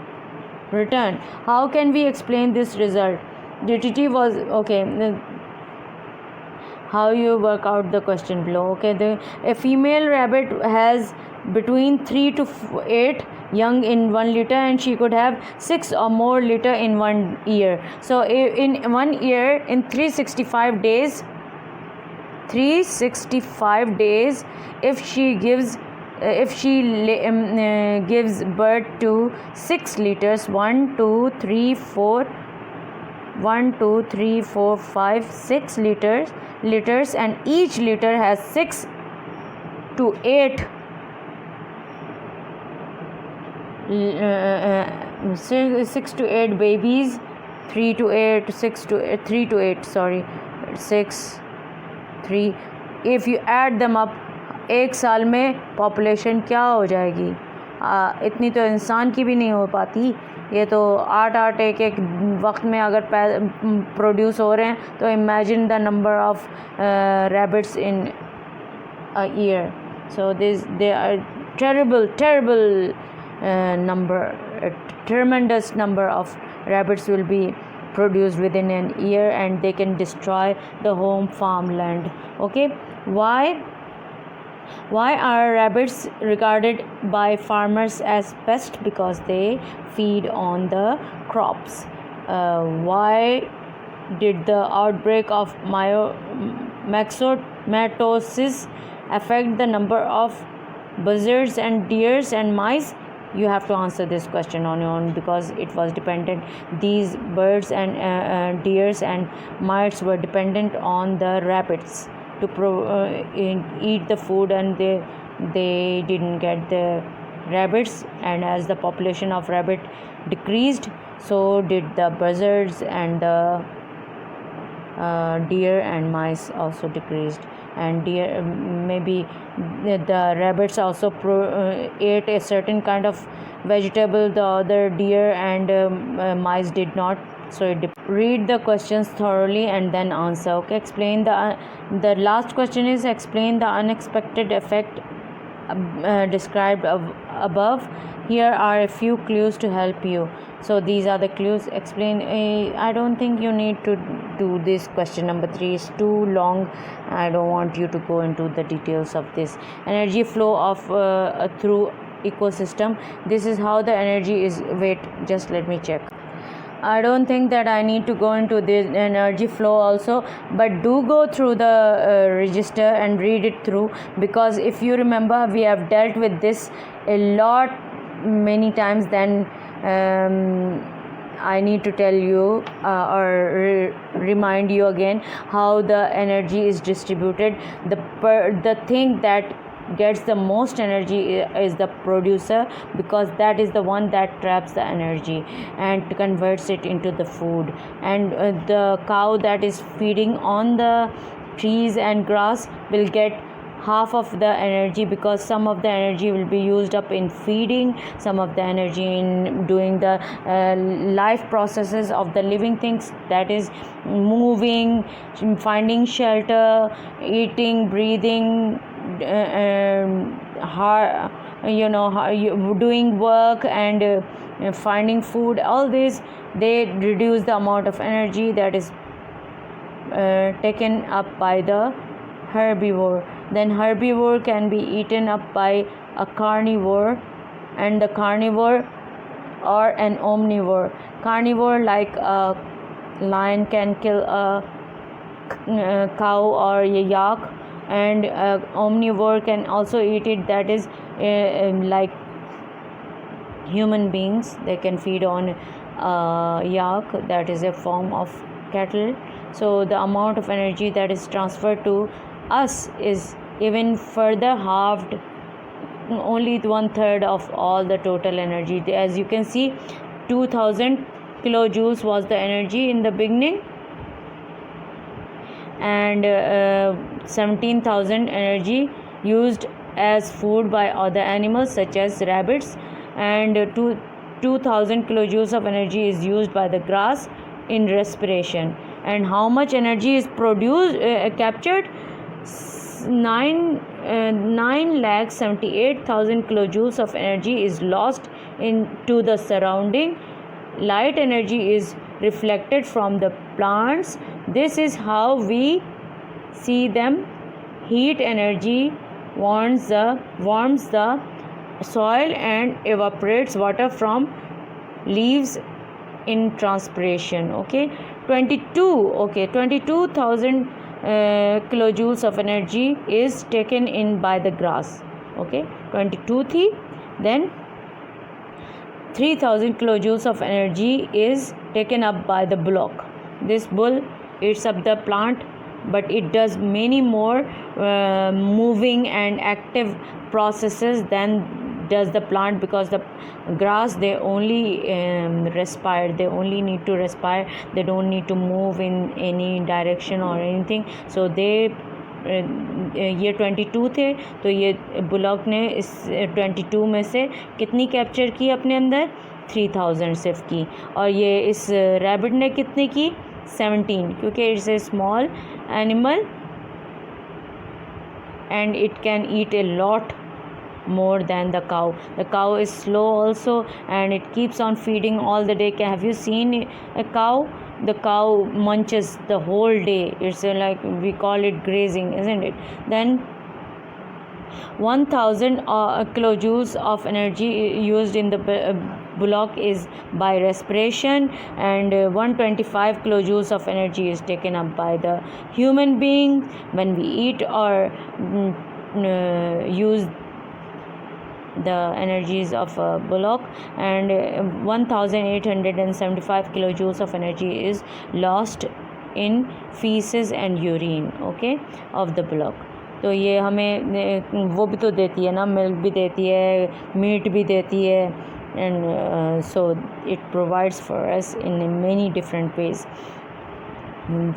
return. How can we explain this result? DTT was okay. How you work out the question below. Okay, a female rabbit has between 3 to 8 young in 1 liter, and she could have 6 or more liter in 1 year. So in 1 year, in 365 days, if she gives gives birth to 6 liters, 1 2 3 4 5 6 liters, and each liter has 6 to 8 6 to 8 babies, 3 to 8 6 to 8 3 to 8 sorry 6 3, if you add them up, एक साल में population क्या हो जाएगी? इतनी तो इंसान की भी नहीं हो पाती. ये तो 8 एक वक्त में अगर प्रोड्यूस हो रहे हैं, तो imagine the number of rabbits in a year. So they are terrible number, a tremendous number of rabbits will be produced within an year, and they can destroy the home farmland. Okay, why are rabbits regarded by farmers as pests? Because they feed on the crops. Why did the outbreak of myxomatosis affect the number of buzzards and deers and mice? You have to answer this question on your own, because it was dependent. These birds and deers and mice were dependent on the rabbits to eat the food, and they didn't get the rabbits, and as the population of rabbit decreased, so did the buzzards, and the deer and mice also decreased. And deer, maybe the rabbits also ate a certain kind of vegetable, the other deer and mice did not. So read the questions thoroughly and then answer. Okay, explain the last question is explain the unexpected effect described above. Here are a few clues to help you. So these are the clues. Explain. I don't think you need to do this. Question number 3 is too long. I don't want you to go into the details of this. Energy flow of through ecosystem. This is how the energy is. Wait, just let me check. I don't think that I need to go into the energy flow also, but do go through the register and read it through, because if you remember, we have dealt with this a lot many times. Then I need to tell you or remind you again how the energy is distributed. The thing that gets the most energy is the producer, because that is the one that traps the energy and converts it into the food. And the cow that is feeding on the trees and grass will get half of the energy, because some of the energy will be used up in feeding, some of the energy in doing the life processes of the living things, that is moving, finding shelter, eating, breathing, doing work and finding food. All this, they reduce the amount of energy that is taken up by the herbivore. Then herbivore can be eaten up by a carnivore, and the carnivore or an omnivore. Carnivore, like a lion, can kill a cow or a yak, and omnivore can also eat it, that is like human beings, they can feed on yak, that is a form of cattle. So the amount of energy that is transferred to us is even further halved, only 1/3 of all the total energy. As you can see, 2000 kilojoules was the energy in the beginning, and 17,000 energy used as food by other animals such as rabbits, and 2,000 kilojoules of energy is used by the grass in respiration. And how much energy is produced captured? 9,78,000 kilojoules of energy is lost into the surrounding. Light energy is reflected from the plants. This is how we see them. Heat energy warms the soil and evaporates water from leaves in transpiration. 22,000 kilojoules of energy is taken in by the grass. 22 thi. Then 3,000 kilojoules of energy is taken up by the bullock. This bull eats up the plant, but it does many more moving and active processes than does the plant, because the grass, they only respire, they only need to respire, they don't need to move in any direction or anything. So they ये 22 थे, तो ये bullock ने इस 22 में से कितनी capture की अपने अंदर? 3,000 सिर्फ की. और ये इस रैबिट ने कितने की? 17, क्योंकि it's a small animal and it can eat a lot more than the cow. The cow is slow also, and it keeps on feeding all the day. Have you seen a cow? The cow munches the whole day. It's like, we call it grazing, isn't it? Then 1,000 kilojoules of energy used in the bullock is by respiration, and 125 kilojoules of energy is taken up by the human being when we eat or use the energies of a bullock, and 1,875 kilojoules of energy is lost in feces and urine of the bullock. तो ये हमें वो भी तो देती है ना, milk भी देती है, मीट भी देती है, and so it provides for us in many different ways.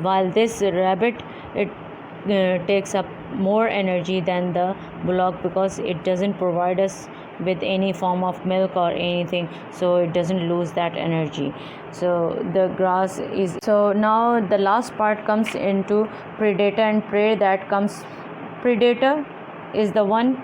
While this rabbit, it takes up more energy than the bullock, because it doesn't provide us with any form of milk or anything, so it doesn't lose that energy. So the grass is, so now the last part comes into predator and prey. That comes, predator is the one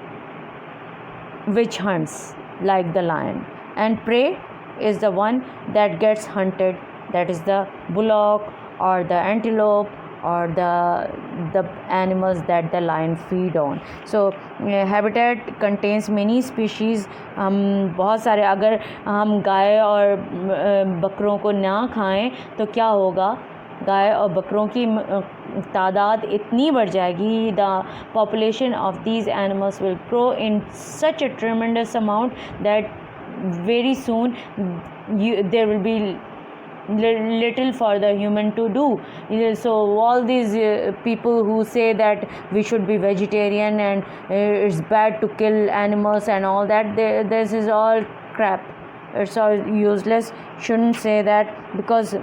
which hunts like the lion, and prey is the one that gets hunted, that is the bullock or the antelope or the animals that the lion feed on. So habitat contains many species. हम बहुत सारे, अगर हम गाय और बकरों को ना खाएं तो क्या होगा? गाय और बकरों की तादाद इतनी बढ़ जाएगी. The population of these animals will grow in such a ट्रेमेंडस amount that very soon there will be little for the human to do. So all these people who say that we should be vegetarian and it's bad to kill animals and all that, this is all crap. It's all useless. Shouldn't say that, because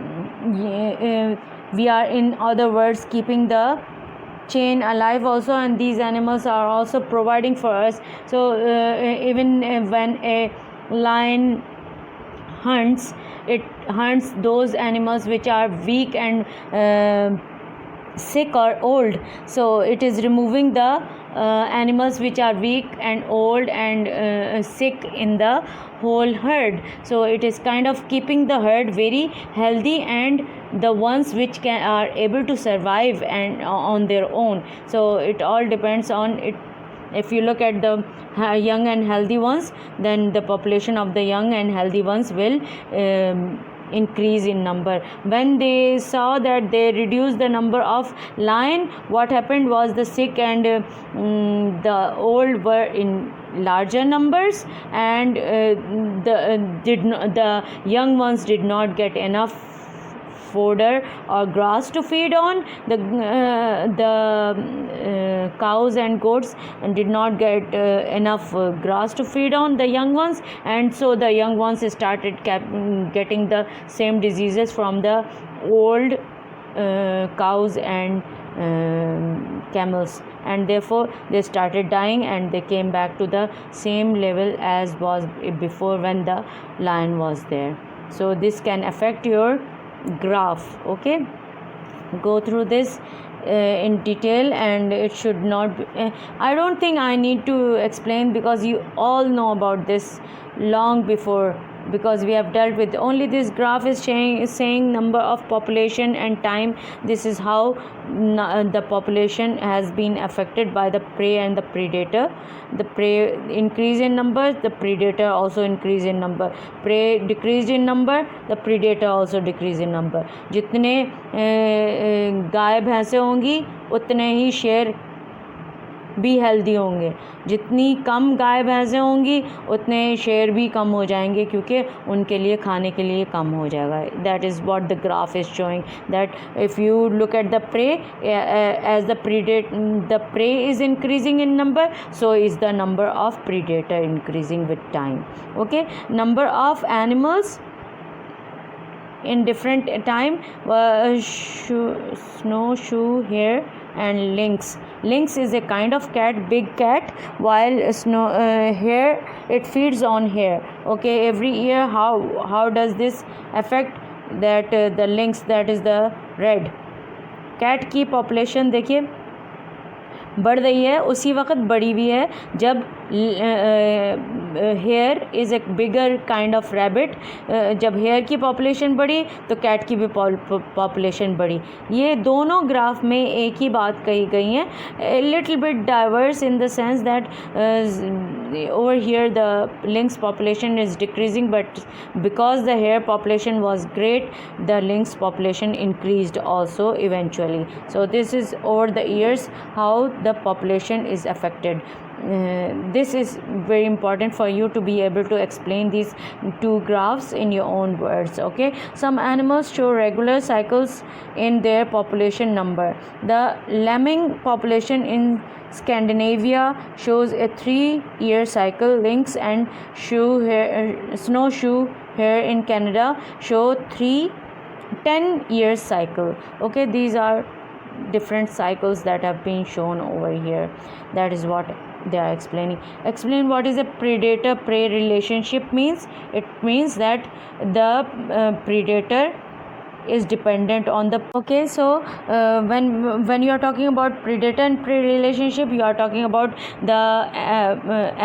we are, in other words, keeping the chain alive also, and these animals are also providing for us. So even when a lion hunts, it hunts those animals which are weak and sick or old. So it is removing the animals which are weak and old and sick in the whole herd. So it is kind of keeping the herd very healthy, and the ones which are able to survive and on their own. So it all depends on it. If you look at the young and healthy ones, then the population of the young and healthy ones will increase in number. When they saw that they reduced the number of lion, what happened was the sick and the old were in larger numbers, and the young ones did not get enough fodder or grass to feed on. The cows and goats did not get enough grass to feed on the young ones, and so the young ones started getting the same diseases from the old cows and camels, and therefore they started dying and they came back to the same level as was before when the lion was there. So this can affect your graph. Okay, go through this in detail, and it should not be, I don't think I need to explain, because you all know about this long before, because we have dealt with only this graph is saying number of population and time. This is how the population has been affected by the prey and the predator. The prey increase in number, the predator also increase in number. Prey decreased in number, the predator also decrease in number. जितने गाय भैंसें होंगी उतने ही शेर भी healthy होंगे. जितनी कम गाय भैंसें होंगी उतने शेर भी कम हो जाएंगे, क्योंकि उनके लिए खाने के लिए कम हो जाएगा. That is what the graph is showing, that if you look at the prey, as the prey is increasing in number, so is the number of predator increasing with time. Okay, number of animals in different time, snowshoe, hare and lynx. Lynx is a kind of cat, big cat, while hare, it feeds on hare. Okay, every year how does this affect that the lynx, that is the red cat की population देखिए बढ़ रही है, उसी वक्त बढ़ी हुई है जब here is a bigger kind of rabbit. जब हेयर की पॉपुलेशन बढ़ी तो कैट की भी पॉपुलेशन बढ़ी. ये दोनों ग्राफ में एक ही बात कही गई है, little bit diverse in the sense that over here the lynx population is decreasing, but because the hare population was great, the lynx population increased also eventually. So this is over the years how the population is affected. This is very important for you to be able to explain these two graphs in your own words. Okay, some animals show regular cycles in their population number. The lemming population in Scandinavia shows a 3-year cycle. Lynx and snowshoe hare in Canada show 10-year cycle. Okay, these are different cycles that have been shown over here. That is what they are explaining. Explain what is a predator prey relationship means. It means that the predator is dependent on the. Okay, so when you are talking about predator and prey relationship, you are talking about the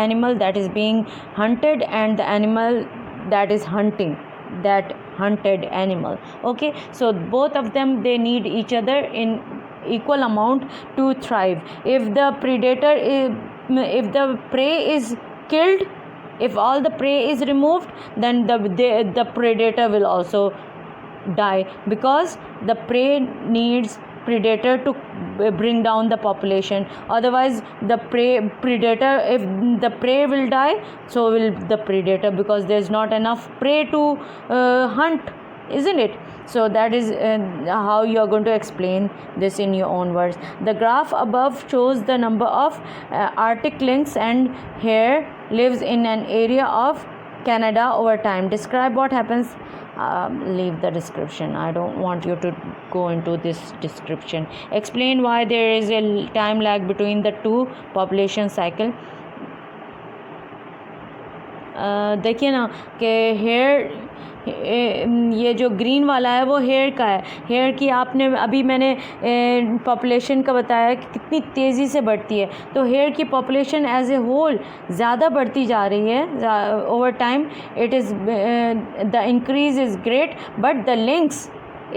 animal that is being hunted and the animal that is hunting that hunted animal. Okay, so both of them, they need each other in equal amount to thrive. If the prey is killed, if all the prey is removed, then the predator will also die, because the prey needs predator to bring down the population. Otherwise the predator, if the prey will die, so will the predator, because there's not enough prey to hunt, isn't it? So that is how you are going to explain this in your own words. The graph above shows the number of Arctic lynx and hare lives in an area of Canada over time. Describe what happens. Leave the description. I don't want you to go into this description. Explain why there is a time lag between the two population cycle. देखिए ना कि hair, ये जो green वाला है वो hair का है. हेयर की आपने अभी मैंने पॉपुलेशन का बताया कि कितनी तेज़ी से बढ़ती है. तो हेयर की पॉपुलेशन एज ए होल ज़्यादा बढ़ती जा रही है over time. It is the increase is great, but the lynx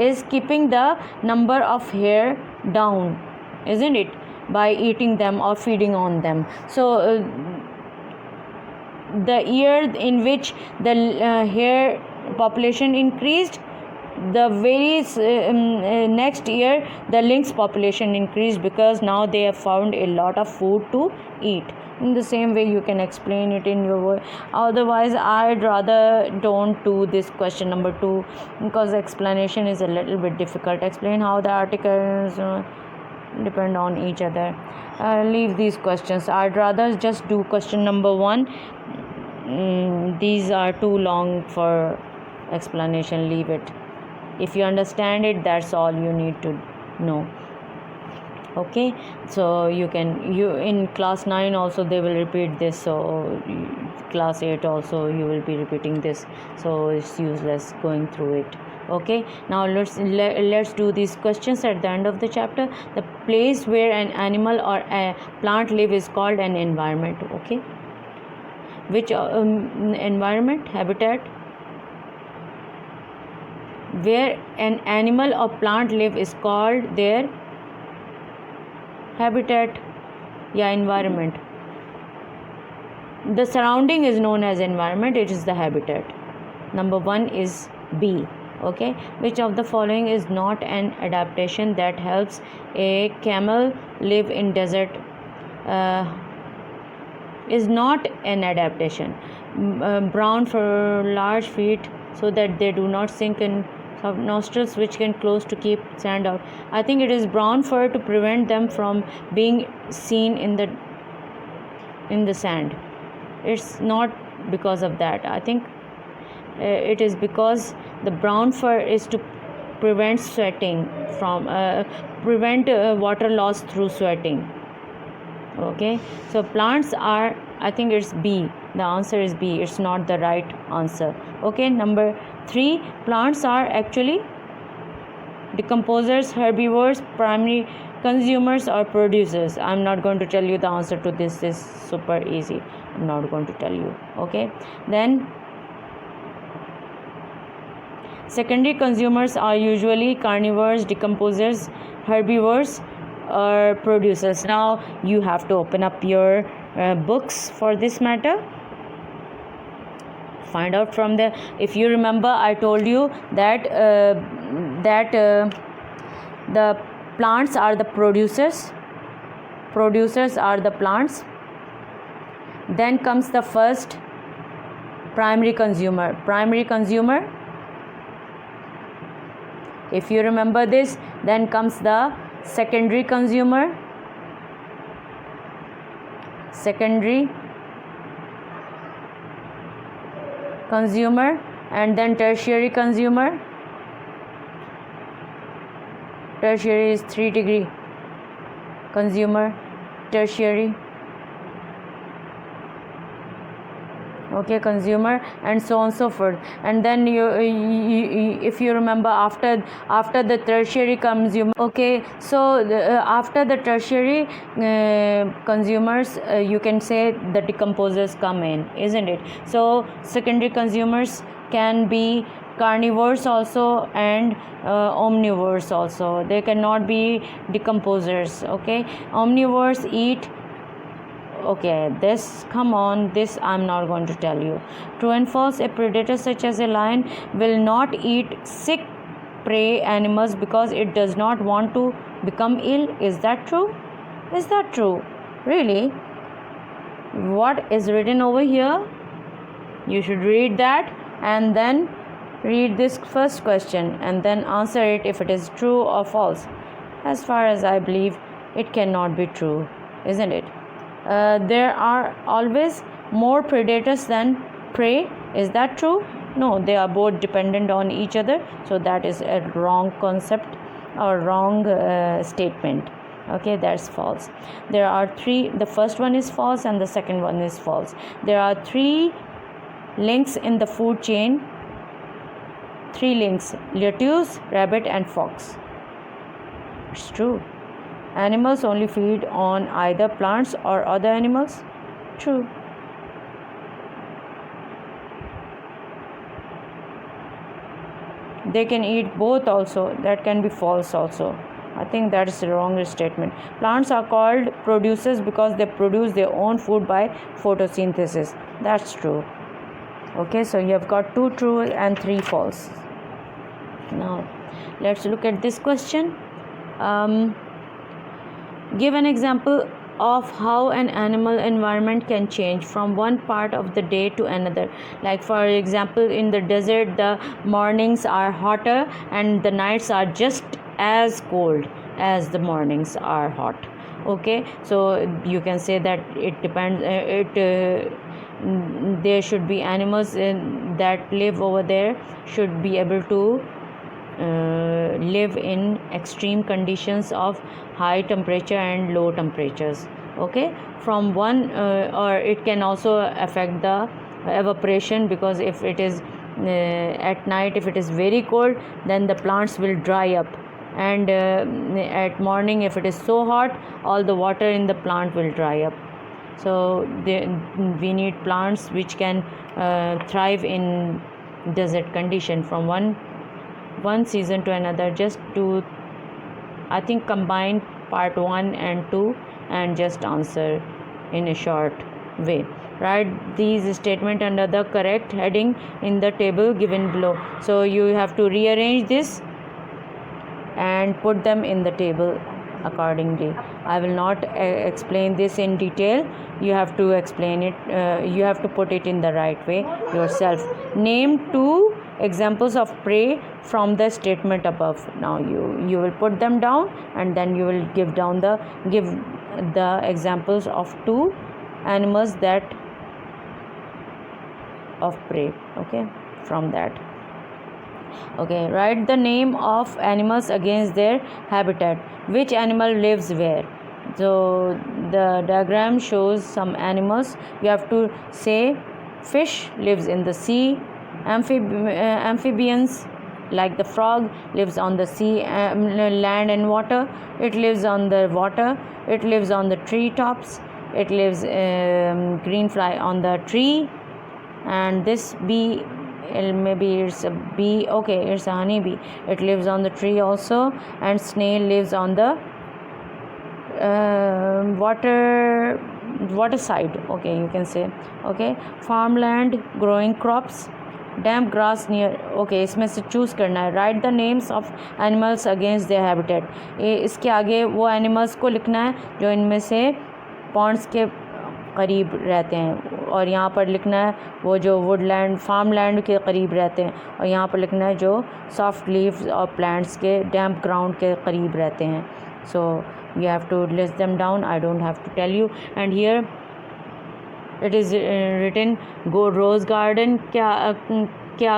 is keeping the number of hare down, isn't it, by eating them or feeding on them. So the year in which the hare population increased, the very next year the lynx population increased, because now they have found a lot of food to eat. In the same way you can explain it in your word. Otherwise I'd rather don't do this question number 2, because the explanation is a little bit difficult. Explain how the articles depend on each other. Leave these questions. I'd rather just do question number 1. These are too long for explanation. Leave it. If you understand it, that's all you need to know. Okay, so you in class 9 also they will repeat this, so class 8 also you will be repeating this, so it's useless going through it. Okay, now let's do these questions at the end of the chapter. The place where an animal or a plant live is called an environment. Okay, which environment, habitat, where an animal or plant live is called their habitat, yeah, environment. The surrounding is known as environment, it is the habitat. Number 1 is B. Okay, which of the following is not an adaptation that helps a camel live in desert? Is not an adaptation. Brown for large feet so that they do not sink in. Nostrils which can close to keep sand out. I think it is brown fur to prevent them from being seen in the sand. It's not because of that. I think it is because the brown fur is to prevent sweating from prevent water loss through sweating. Okay, so plants are, I think it's B. The answer is B. It's not the right answer. Okay, number 3, plants are actually decomposers, herbivores, primary consumers, or producers. I'm not going to tell you the answer to this. This is super easy. I'm not going to tell you. Okay, then secondary consumers are usually carnivores, decomposers, herbivores, or producers. Now you have to open up your books for this matter. Find out from there. If you remember, I told you that the plants are the producers. Producers are the plants. Then comes the first primary consumer. Primary consumer. If you remember this, then comes the secondary consumer. Secondary consumer, and then tertiary consumer. Tertiary is 3 degree consumer, tertiary. Okay, consumer, and so on and so forth. And then you if you remember, after the tertiary consumer. Okay, so after the tertiary consumers, you can say the decomposers come in, isn't it? So secondary consumers can be carnivores also and omnivores also. They cannot be decomposers. Okay, omnivores eat. Okay, this, come on, this I'm not going to tell you. True and false. A predator such as a lion will not eat sick prey animals because it does not want to become ill. Is that true? Is that true? Really? What is written over here? You should read that and then read this first question and then answer it if it is true or false. As far as I believe, it cannot be true, isn't it? There are always more predators than prey. Is that true? No, they are both dependent on each other. So that is a wrong concept or wrong statement. Okay, that's false. There are 3. The first one is false and the second one is false. There are 3 links in the food chain. 3 links: lettuce, rabbit, and fox. It's true. Animals only feed on either plants or other animals. True. They can eat both also. That can be false also. I think that is a wrong statement. Plants are called producers because they produce their own food by photosynthesis. That's true. Okay, so you have got 2 true and 3 false. Now let's look at this question. Give an example of how an animal environment can change from one part of the day to another. Like for example, in the desert, the mornings are hotter and the nights are just as cold as the mornings are hot. Okay, so you can say that it depends. There should be animals that live over there should be able to live in extreme conditions of high temperature and low temperatures. Okay, from one or it can also affect the evaporation, because if it is at night, if it is very cold, then the plants will dry up, and at morning if it is so hot, all the water in the plant will dry up. So we need plants which can thrive in desert condition from one season to another. Just to, I think, combine part 1 and 2 and just answer in a short way. Write these statements under the correct heading in the table given below. So you have to rearrange this and put them in the table accordingly. I will not explain this in detail. You have to explain it, you have to put it in the right way yourself. Name 2 examples of prey from the statement above. Now you will put them down, and then you will give the examples of 2 animals that of prey. Okay, from that. Okay, write the name of animals against their habitat. Which animal lives where? So the diagram shows some animals. You have to say fish lives in the sea, amphibians like the frog lives on the sea, land and water. It lives on the water. It lives on the tree tops. It lives green fly on the tree. And this bee, maybe it's a bee. Okay, it's a honey bee. It lives on the tree also. And snail lives on the water side. Okay, you can say. Okay, farmland, growing crops, damp grass near. Okay, इसमें से choose करना है. Right the names of animals against their habitat. इसके आगे वो animals को लिखना है जो इनमें से पॉन्ड्स के करीब रहते हैं, और यहाँ पर लिखना है वो जो वुडलैंड, फार्मलैंड के करीब रहते हैं, और यहाँ पर लिखना है जो सॉफ्ट लीव्स और प्लांट्स के डैम्प ग्राउंड के करीब रहते हैं. सो you have to list them down. I don't have to tell you. And here it is written go rose garden. क्या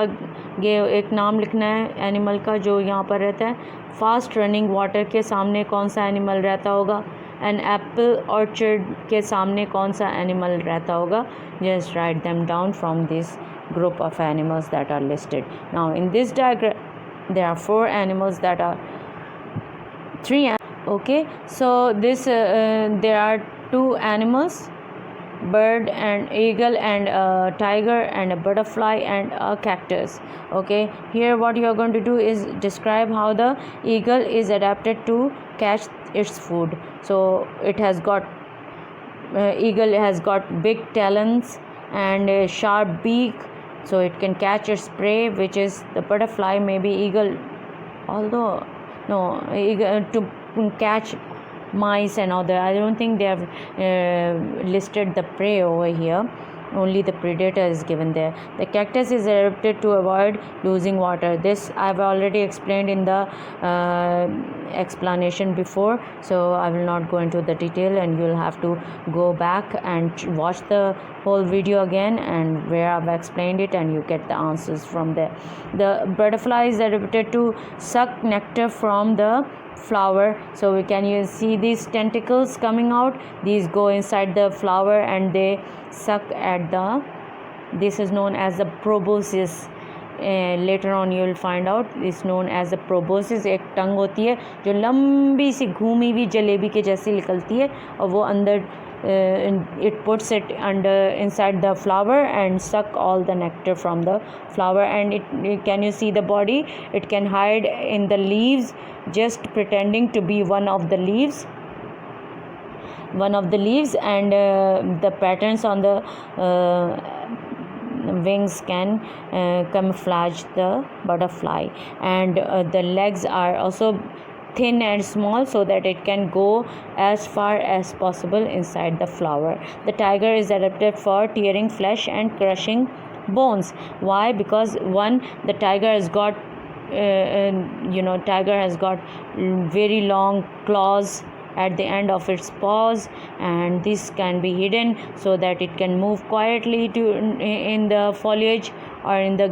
ये एक नाम लिखना है एनिमल का जो यहाँ पर रहता है. फास्ट रनिंग वाटर के सामने कौन सा एनिमल रहता होगा. एन एप्पल ऑर्चर्ड के सामने कौन सा एनिमल रहता होगा. Just write them down from this group of animals that are listed. Now in this diagram there are 4 animals that are 3. Okay, so this there are 2 animals, bird and eagle and a tiger and a butterfly and a cactus. Okay, here what you are going to do is describe how the eagle is adapted to catch its food. So it has got eagle has got big talons and a sharp beak, so it can catch its prey, which is the butterfly. Maybe eagle, although no, eagle to catch mice and other. I don't think they have listed the prey over here. Only the predator is given there. The cactus is adapted to avoid losing water. This I've already explained in the explanation before, so I will not go into the detail, and you'll have to go back and watch the whole video again, and where I've explained it, and you get the answers from there. The butterfly is adapted to suck nectar from the flower. So we can see these tentacles coming out. These go inside the flower and they suck at the, this is known as the proboscis. Later on you will find out it's known as the proboscis. एक टंग होती है जो लंबी सी घूमी हुई जलेबी के जैसी निकलती है, और वो अंदर it puts it under inside the flower and suck all the nectar from the flower. And it can you see the body, it can hide in the leaves, just pretending to be one of the leaves, and the patterns on the wings can camouflage the butterfly. And the legs are also thin and small, so that it can go as far as possible inside the flower. The tiger is adapted for tearing flesh and crushing bones. Why? Because one, the tiger has got tiger has got very long claws at the end of its paws, and this can be hidden so that it can move quietly in the foliage or in the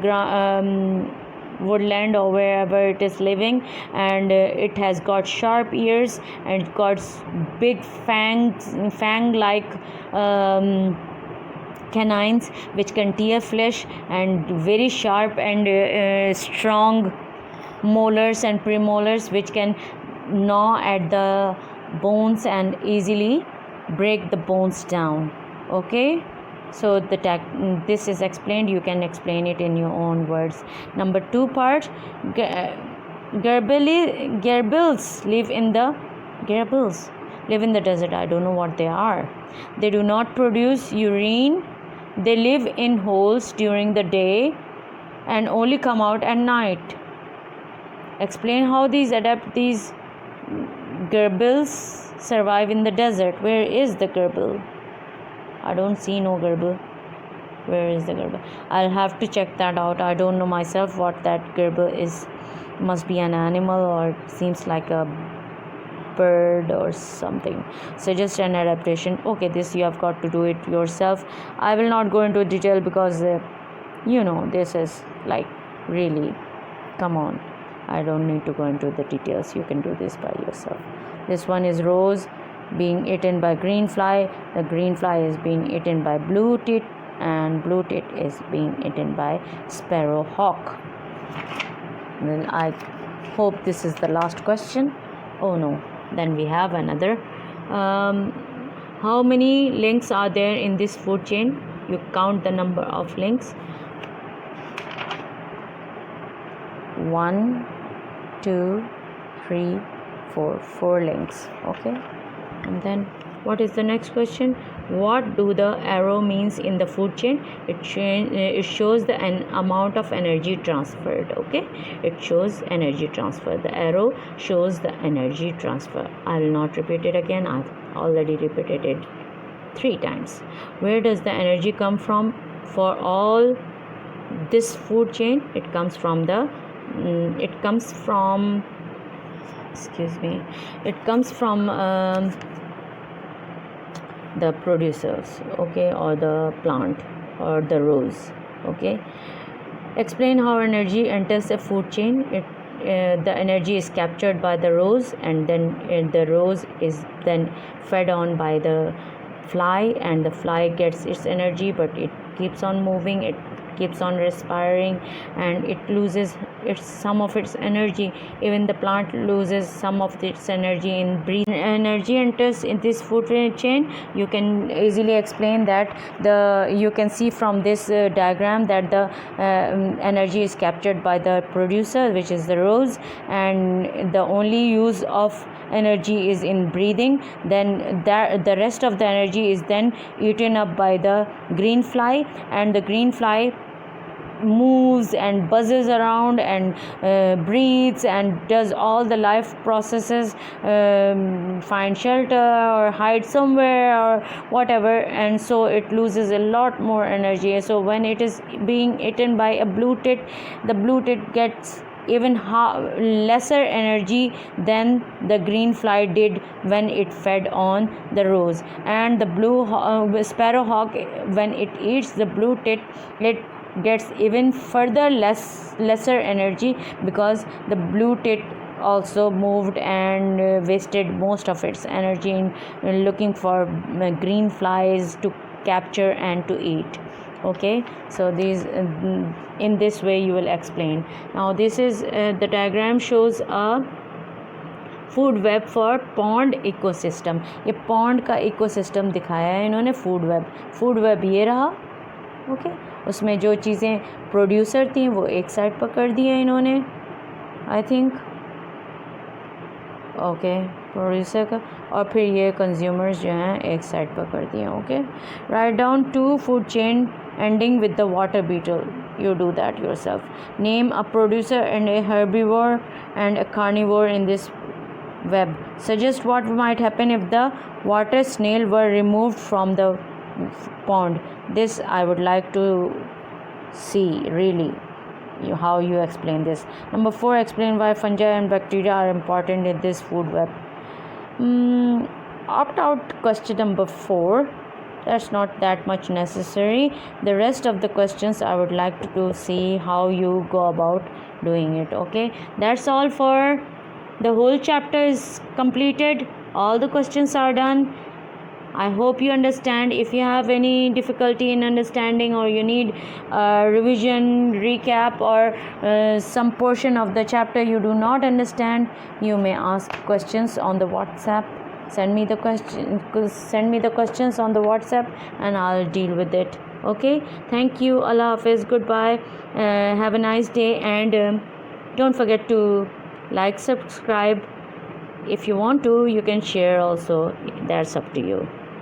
woodland or wherever it is living, and it has got sharp ears and got big fang like canines which can tear flesh, and very sharp and strong molars and premolars which can gnaw at the bones and easily break the bones down. Okay, so this is explained. You can explain it in your own words. Number 2 part, gerbils live in the desert. I don't know what they are. They do not produce urine. They live in holes during the day and only come out at night. Explain how these gerbils survive in the desert. Where is the gerbil? I don't see no gerbil. Where is the gerbil? I'll have to check that out. I don't know myself what that gerbil is. Must be an animal, or seems like a bird or something. Suggest an adaptation. Okay, this you have got to do it yourself. I will not go into detail because this is like, really, come on. I don't need to go into the details. You can do this by yourself. This one is rose being eaten by green fly. The green fly is being eaten by blue tit, and blue tit is being eaten by sparrowhawk. Then I hope this is the last question. Oh no, then we have another. How many links are there in this food chain? You count the number of links. 1, 2, 3, 4. 4 links. Okay, and then what is the next question? What do the arrow means in the food chain? It shows the amount of energy transferred. Okay, it shows energy transfer. The arrow shows the energy transfer. I will not repeat it again. I've already repeated it 3 times. Where does the energy come from for all this food chain? It comes from the the producers, okay, or the plant or the rose. Okay, explain how energy enters a food chain. The energy is captured by the rose, and then the rose is then fed on by the fly, and the fly gets its energy, but it keeps on moving, it keeps on respiring, and it loses some of its energy. Even the plant loses some of its energy in breathing. Energy enters in this food chain. You can easily explain that. You can see from this diagram that the energy is captured by the producer, which is the rose, and the only use of energy is in breathing. Then the rest of the energy is then eaten up by the green fly, and the green fly moves and buzzes around and breathes and does all the life processes, find shelter or hide somewhere or whatever, and so it loses a lot more energy. So when it is being eaten by a blue tit, the blue tit gets even lesser energy than the green fly did when it fed on the rose. And the blue sparrowhawk, when it eats the blue tit, it gets even further lesser energy, because the blue tit also moved and wasted most of its energy in looking for green flies to capture and to eat. Okay, so these in this way you will explain. Now this is the diagram shows a food web for pond ecosystem. ये pond का ecosystem दिखाया है इन्होंने. Food web ये रहा. Okay, उसमें जो चीज़ें प्रोड्यूसर थी वो एक साइड पर कर दी है इन्होंने, आई थिंक. ओके, प्रोड्यूसर का, और फिर ये कंज्यूमर्स जो हैं एक साइड पर कर दिए. Okay, write down 2 food chain ending with the water beetle. You do that yourself. Name a producer and a herbivore and a carnivore in this web. Suggest what might happen if the water snail were removed from the pond. This I would like to see really how you explain this. Number 4, explain why fungi and bacteria are important in this food web. Opt out question number 4. that's not that much necessary. The rest of the questions I would like to see how you go about doing it. Okay, that's all for the whole chapter is completed. All the questions are done. I hope you understand. If you have any difficulty in understanding, or you need revision, recap, or some portion of the chapter you do not understand, you may ask questions on the WhatsApp. Send me the questions on the WhatsApp, and I'll deal with it. Okay, thank you. Allah Hafiz. Goodbye. Have a nice day, and don't forget to like, subscribe. If you want to, you can share also. That's up to you.